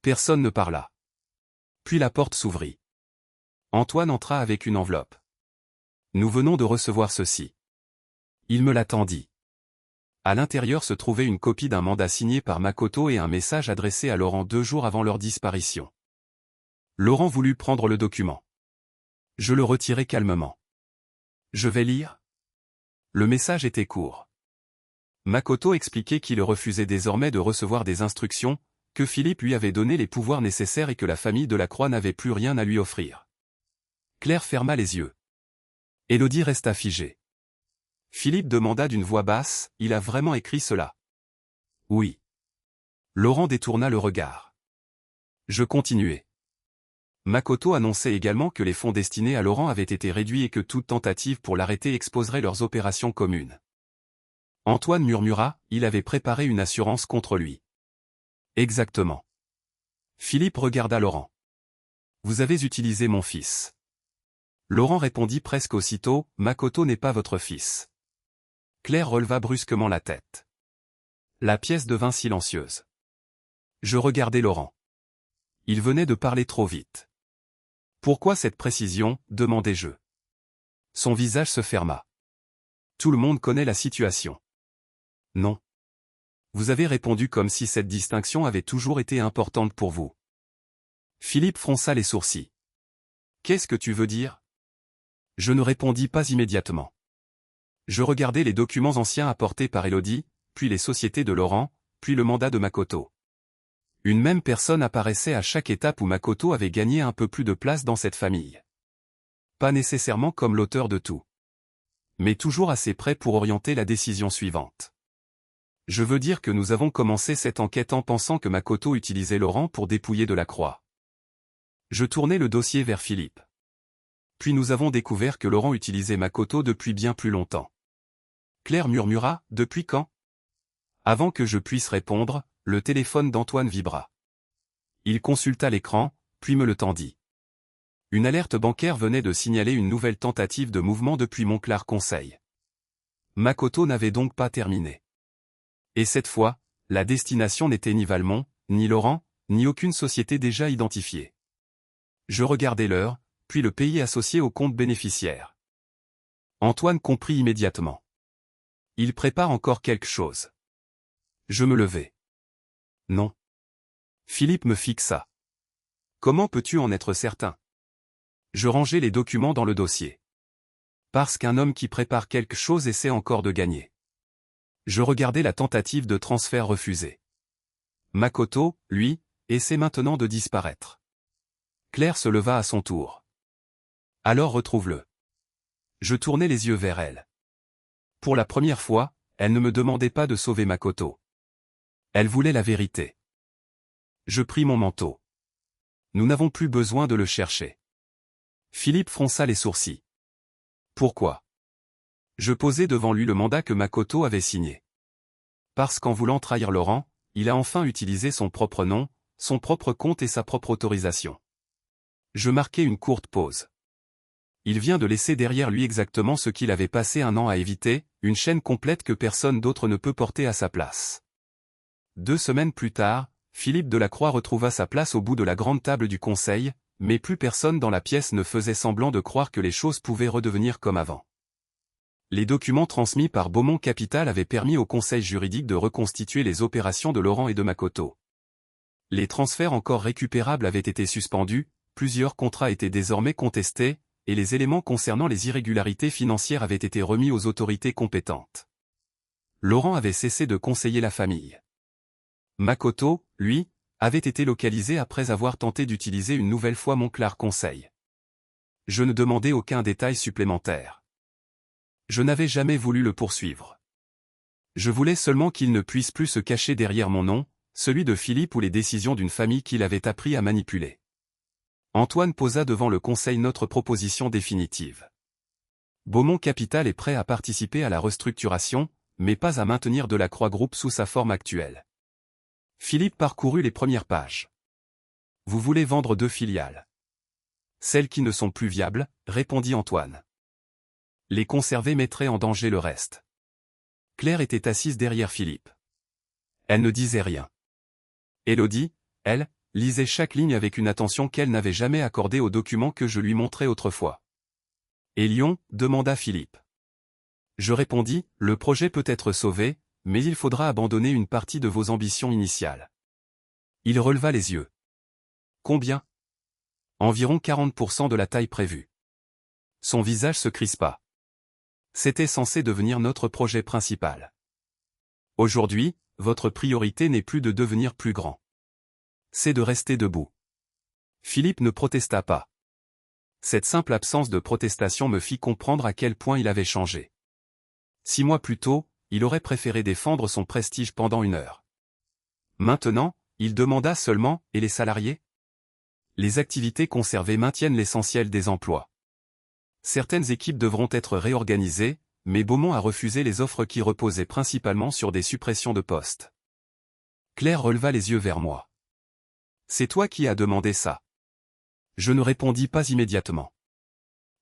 Personne ne parla. Puis la porte s'ouvrit. Antoine entra avec une enveloppe. Nous venons de recevoir ceci. Il me la tendit. À l'intérieur se trouvait une copie d'un mandat signé par Makoto et un message adressé à Laurent 2 jours avant leur disparition. Laurent voulut prendre le document. Je le retirai calmement. Je vais lire. Le message était court. Makoto expliquait qu'il refusait désormais de recevoir des instructions, que Philippe lui avait donné les pouvoirs nécessaires et que la famille Delacroix n'avait plus rien à lui offrir. Claire ferma les yeux. Élodie resta figée. Philippe demanda d'une voix basse, « Il a vraiment écrit cela ?» Oui. Laurent détourna le regard. Je continuai. Makoto annonçait également que les fonds destinés à Laurent avaient été réduits et que toute tentative pour l'arrêter exposerait leurs opérations communes. Antoine murmura, il avait préparé une assurance contre lui. Exactement. Philippe regarda Laurent. Vous avez utilisé mon fils. Laurent répondit presque aussitôt, Makoto n'est pas votre fils. Claire releva brusquement la tête. La pièce devint silencieuse. Je regardai Laurent. Il venait de parler trop vite. Pourquoi cette précision, demandai-je. Son visage se ferma. Tout le monde connaît la situation. Non. Vous avez répondu comme si cette distinction avait toujours été importante pour vous. Philippe fronça les sourcils. Qu'est-ce que tu veux dire? Je ne répondis pas immédiatement. Je regardais les documents anciens apportés par Élodie, puis les sociétés de Laurent, puis le mandat de Makoto. Une même personne apparaissait à chaque étape où Makoto avait gagné un peu plus de place dans cette famille. Pas nécessairement comme l'auteur de tout. Mais toujours assez près pour orienter la décision suivante. Je veux dire que nous avons commencé cette enquête en pensant que Makoto utilisait Laurent pour dépouiller Delacroix. Je tournai le dossier vers Philippe. Puis nous avons découvert que Laurent utilisait Makoto depuis bien plus longtemps. Claire murmura, depuis quand? Avant que je puisse répondre, le téléphone d'Antoine vibra. Il consulta l'écran, puis me le tendit. Une alerte bancaire venait de signaler une nouvelle tentative de mouvement depuis Montclar Conseil. Makoto n'avait donc pas terminé. Et cette fois, la destination n'était ni Valmont, ni Laurent, ni aucune société déjà identifiée. Je regardai l'heure, puis le pays associé au compte bénéficiaire. Antoine comprit immédiatement. Il prépare encore quelque chose. Je me levai. Non. Philippe me fixa. Comment peux-tu en être certain? Je rangeai les documents dans le dossier. Parce qu'un homme qui prépare quelque chose essaie encore de gagner. Je regardai la tentative de transfert refusée. Makoto, lui, essaie maintenant de disparaître. Claire se leva à son tour. Alors retrouve-le. Je tournai les yeux vers elle. Pour la première fois, elle ne me demandait pas de sauver Makoto. Elle voulait la vérité. Je pris mon manteau. Nous n'avons plus besoin de le chercher. Philippe fronça les sourcils. Pourquoi? Je posai devant lui le mandat que Makoto avait signé. Parce qu'en voulant trahir Laurent, il a enfin utilisé son propre nom, son propre compte et sa propre autorisation. Je marquai une courte pause. Il vient de laisser derrière lui exactement ce qu'il avait passé un an à éviter, une chaîne complète que personne d'autre ne peut porter à sa place. 2 semaines plus tard, Philippe Delacroix retrouva sa place au bout de la grande table du conseil, mais plus personne dans la pièce ne faisait semblant de croire que les choses pouvaient redevenir comme avant. Les documents transmis par Beaumont Capital avaient permis au conseil juridique de reconstituer les opérations de Laurent et de Makoto. Les transferts encore récupérables avaient été suspendus, plusieurs contrats étaient désormais contestés, et les éléments concernant les irrégularités financières avaient été remis aux autorités compétentes. Laurent avait cessé de conseiller la famille. Makoto, lui, avait été localisé après avoir tenté d'utiliser une nouvelle fois Monclar Conseil. Je ne demandais aucun détail supplémentaire. Je n'avais jamais voulu le poursuivre. Je voulais seulement qu'il ne puisse plus se cacher derrière mon nom, celui de Philippe ou les décisions d'une famille qu'il avait appris à manipuler. Antoine posa devant le conseil notre proposition définitive. Beaumont Capital est prêt à participer à la restructuration, mais pas à maintenir Delacroix Group sous sa forme actuelle. Philippe parcourut les premières pages. Vous voulez vendre 2 filiales. Celles qui ne sont plus viables, répondit Antoine. Les conserver mettrait en danger le reste. Claire était assise derrière Philippe. Elle ne disait rien. Élodie, elle, lisait chaque ligne avec une attention qu'elle n'avait jamais accordée aux documents que je lui montrais autrefois. Et Lyon, demanda Philippe. Je répondis, le projet peut être sauvé, mais il faudra abandonner une partie de vos ambitions initiales. Il releva les yeux. Combien? Environ 40% de la taille prévue. Son visage se crispa. C'était censé devenir notre projet principal. Aujourd'hui, votre priorité n'est plus de devenir plus grand. C'est de rester debout. Philippe ne protesta pas. Cette simple absence de protestation me fit comprendre à quel point il avait changé. 6 mois plus tôt, il aurait préféré défendre son prestige pendant 1 heure. Maintenant, il demanda seulement, et les salariés? Les activités conservées maintiennent l'essentiel des emplois. Certaines équipes devront être réorganisées, mais Beaumont a refusé les offres qui reposaient principalement sur des suppressions de postes. Claire releva les yeux vers moi. C'est toi qui as demandé ça. Je ne répondis pas immédiatement.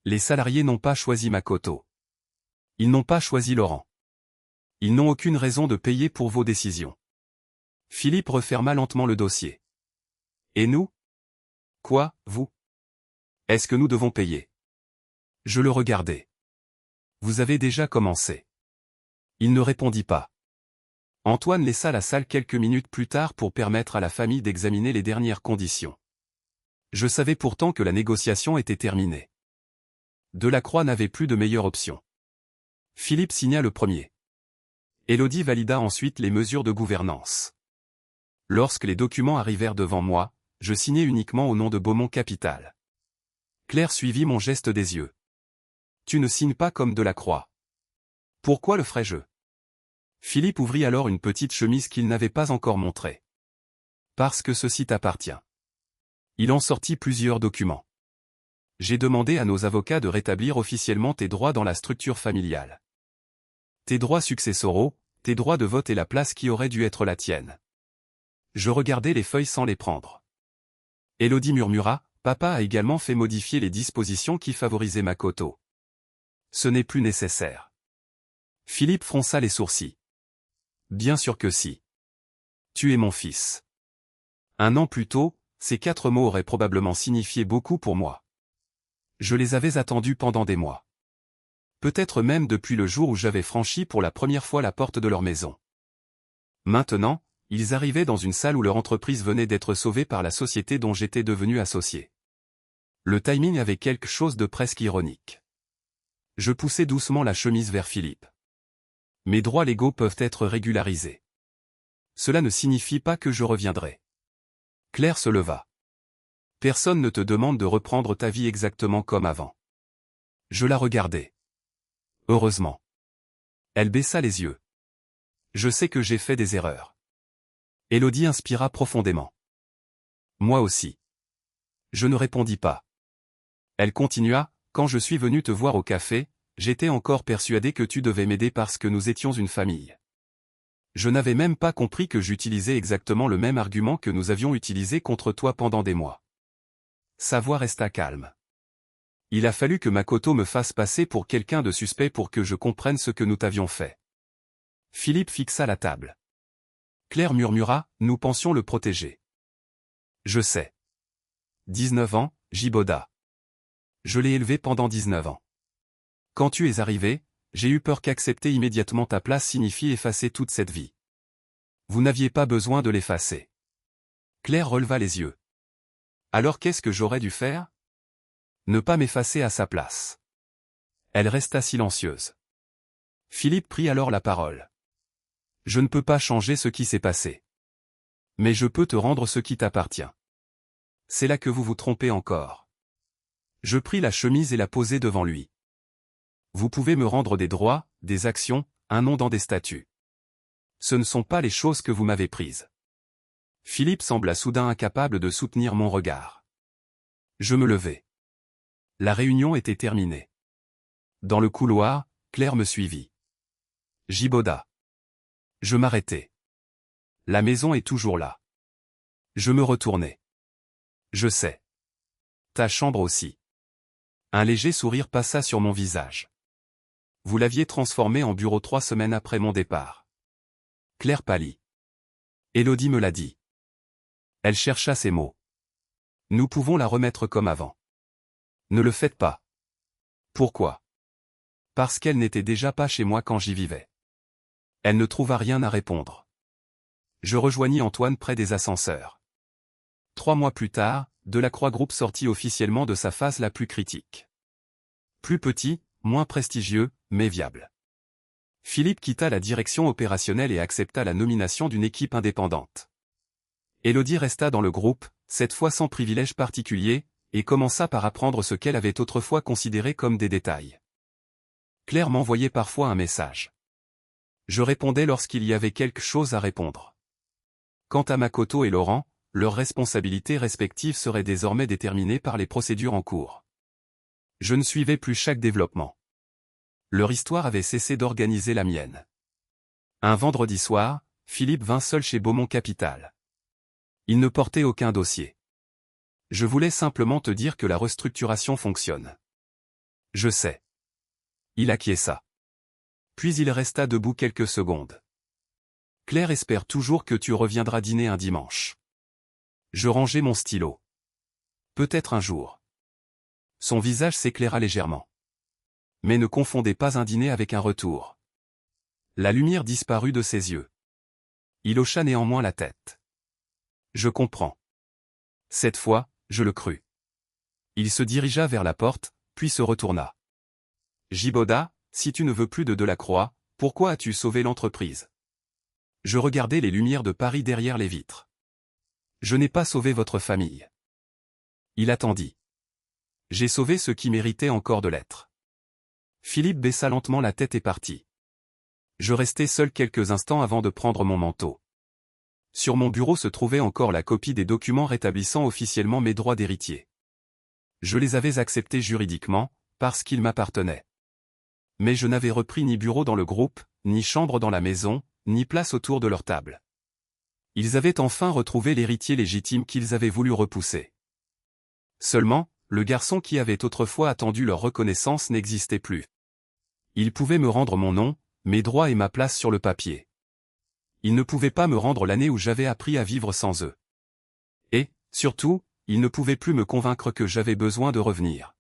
Les salariés n'ont pas choisi Makoto. Ils n'ont pas choisi Laurent. Ils n'ont aucune raison de payer pour vos décisions. Philippe referma lentement le dossier. Et nous? Quoi, vous? Est-ce que nous devons payer? Je le regardais. Vous avez déjà commencé. Il ne répondit pas. Antoine laissa la salle quelques minutes plus tard pour permettre à la famille d'examiner les dernières conditions. Je savais pourtant que la négociation était terminée. Delacroix n'avait plus de meilleure option. Philippe signa le premier. Élodie valida ensuite les mesures de gouvernance. Lorsque les documents arrivèrent devant moi, je signai uniquement au nom de Beaumont Capital. Claire suivit mon geste des yeux. Tu ne signes pas comme Delacroix. Pourquoi le ferais-je? Philippe ouvrit alors une petite chemise qu'il n'avait pas encore montrée. Parce que ceci t'appartient. Il en sortit plusieurs documents. J'ai demandé à nos avocats de rétablir officiellement tes droits dans la structure familiale. Tes droits successoraux, tes droits de vote et la place qui aurait dû être la tienne. Je regardais les feuilles sans les prendre. Élodie murmura, papa a également fait modifier les dispositions qui favorisaient Makoto. Ce n'est plus nécessaire. Philippe fronça les sourcils. Bien sûr que si. Tu es mon fils. 1 an plus tôt, ces 4 mots auraient probablement signifié beaucoup pour moi. Je les avais attendus pendant des mois. Peut-être même depuis le jour où j'avais franchi pour la première fois la porte de leur maison. Maintenant, ils arrivaient dans une salle où leur entreprise venait d'être sauvée par la société dont j'étais devenu associé. Le timing avait quelque chose de presque ironique. Je poussai doucement la chemise vers Philippe. Mes droits légaux peuvent être régularisés. Cela ne signifie pas que je reviendrai. Claire se leva. Personne ne te demande de reprendre ta vie exactement comme avant. Je la regardai. Heureusement. Elle baissa les yeux. Je sais que j'ai fait des erreurs. Élodie inspira profondément. Moi aussi. Je ne répondis pas. Elle continua, quand je suis venu te voir au café, j'étais encore persuadé que tu devais m'aider parce que nous étions une famille. Je n'avais même pas compris que j'utilisais exactement le même argument que nous avions utilisé contre toi pendant des mois. Sa voix resta calme. Il a fallu que Makoto me fasse passer pour quelqu'un de suspect pour que je comprenne ce que nous t'avions fait. Philippe fixa la table. Claire murmura, nous pensions le protéger. Je sais. 19 ans, Jiboda. Je l'ai élevé pendant 19 ans. Quand tu es arrivé, j'ai eu peur qu'accepter immédiatement ta place signifie effacer toute cette vie. Vous n'aviez pas besoin de l'effacer. Claire releva les yeux. Alors qu'est-ce que j'aurais dû faire? Ne pas m'effacer à sa place. Elle resta silencieuse. Philippe prit alors la parole. Je ne peux pas changer ce qui s'est passé. Mais je peux te rendre ce qui t'appartient. C'est là que vous vous trompez encore. Je pris la chemise et la posai devant lui. Vous pouvez me rendre des droits, des actions, un nom dans des statuts. Ce ne sont pas les choses que vous m'avez prises. Philippe sembla soudain incapable de soutenir mon regard. Je me levai. La réunion était terminée. Dans le couloir, Claire me suivit. Giboda. Je m'arrêtai. La maison est toujours là. Je me retournai. Je sais. Ta chambre aussi. Un léger sourire passa sur mon visage. Vous l'aviez transformé en bureau 3 semaines après mon départ. Claire pâlit. Élodie me l'a dit. Elle chercha ses mots. Nous pouvons la remettre comme avant. Ne le faites pas. Pourquoi? Parce qu'elle n'était déjà pas chez moi quand j'y vivais. Elle ne trouva rien à répondre. Je rejoignis Antoine près des ascenseurs. 3 mois plus tard, Delacroix Group sortit officiellement de sa phase la plus critique. Plus petit, moins prestigieux, mais viable. Philippe quitta la direction opérationnelle et accepta la nomination d'une équipe indépendante. Élodie resta dans le groupe, cette fois sans privilège particulier, et commença par apprendre ce qu'elle avait autrefois considéré comme des détails. Claire m'envoyait parfois un message. Je répondais lorsqu'il y avait quelque chose à répondre. Quant à Makoto et Laurent, leurs responsabilités respectives seraient désormais déterminées par les procédures en cours. Je ne suivais plus chaque développement. Leur histoire avait cessé d'organiser la mienne. Un vendredi soir, Philippe vint seul chez Beaumont Capital. Il ne portait aucun dossier. Je voulais simplement te dire que la restructuration fonctionne. Je sais. Il acquiesça. Puis il resta debout quelques secondes. Claire espère toujours que tu reviendras dîner un dimanche. Je rangeai mon stylo. Peut-être un jour. Son visage s'éclaira légèrement. Mais ne confondez pas un dîner avec un retour. La lumière disparut de ses yeux. Il hocha néanmoins la tête. Je comprends. Cette fois, je le crus. Il se dirigea vers la porte, puis se retourna. Giboda, si tu ne veux plus de Delacroix, pourquoi as-tu sauvé l'entreprise? Je regardais les lumières de Paris derrière les vitres. Je n'ai pas sauvé votre famille. Il attendit. J'ai sauvé ceux qui méritaient encore de l'être. Philippe baissa lentement la tête et partit. Je restai seul quelques instants avant de prendre mon manteau. Sur mon bureau se trouvait encore la copie des documents rétablissant officiellement mes droits d'héritier. Je les avais acceptés juridiquement, parce qu'ils m'appartenaient. Mais je n'avais repris ni bureau dans le groupe, ni chambre dans la maison, ni place autour de leur table. Ils avaient enfin retrouvé l'héritier légitime qu'ils avaient voulu repousser. Seulement, le garçon qui avait autrefois attendu leur reconnaissance n'existait plus. Ils pouvaient me rendre mon nom, mes droits et ma place sur le papier. Ils ne pouvaient pas me rendre l'année où j'avais appris à vivre sans eux. Et, surtout, ils ne pouvaient plus me convaincre que j'avais besoin de revenir.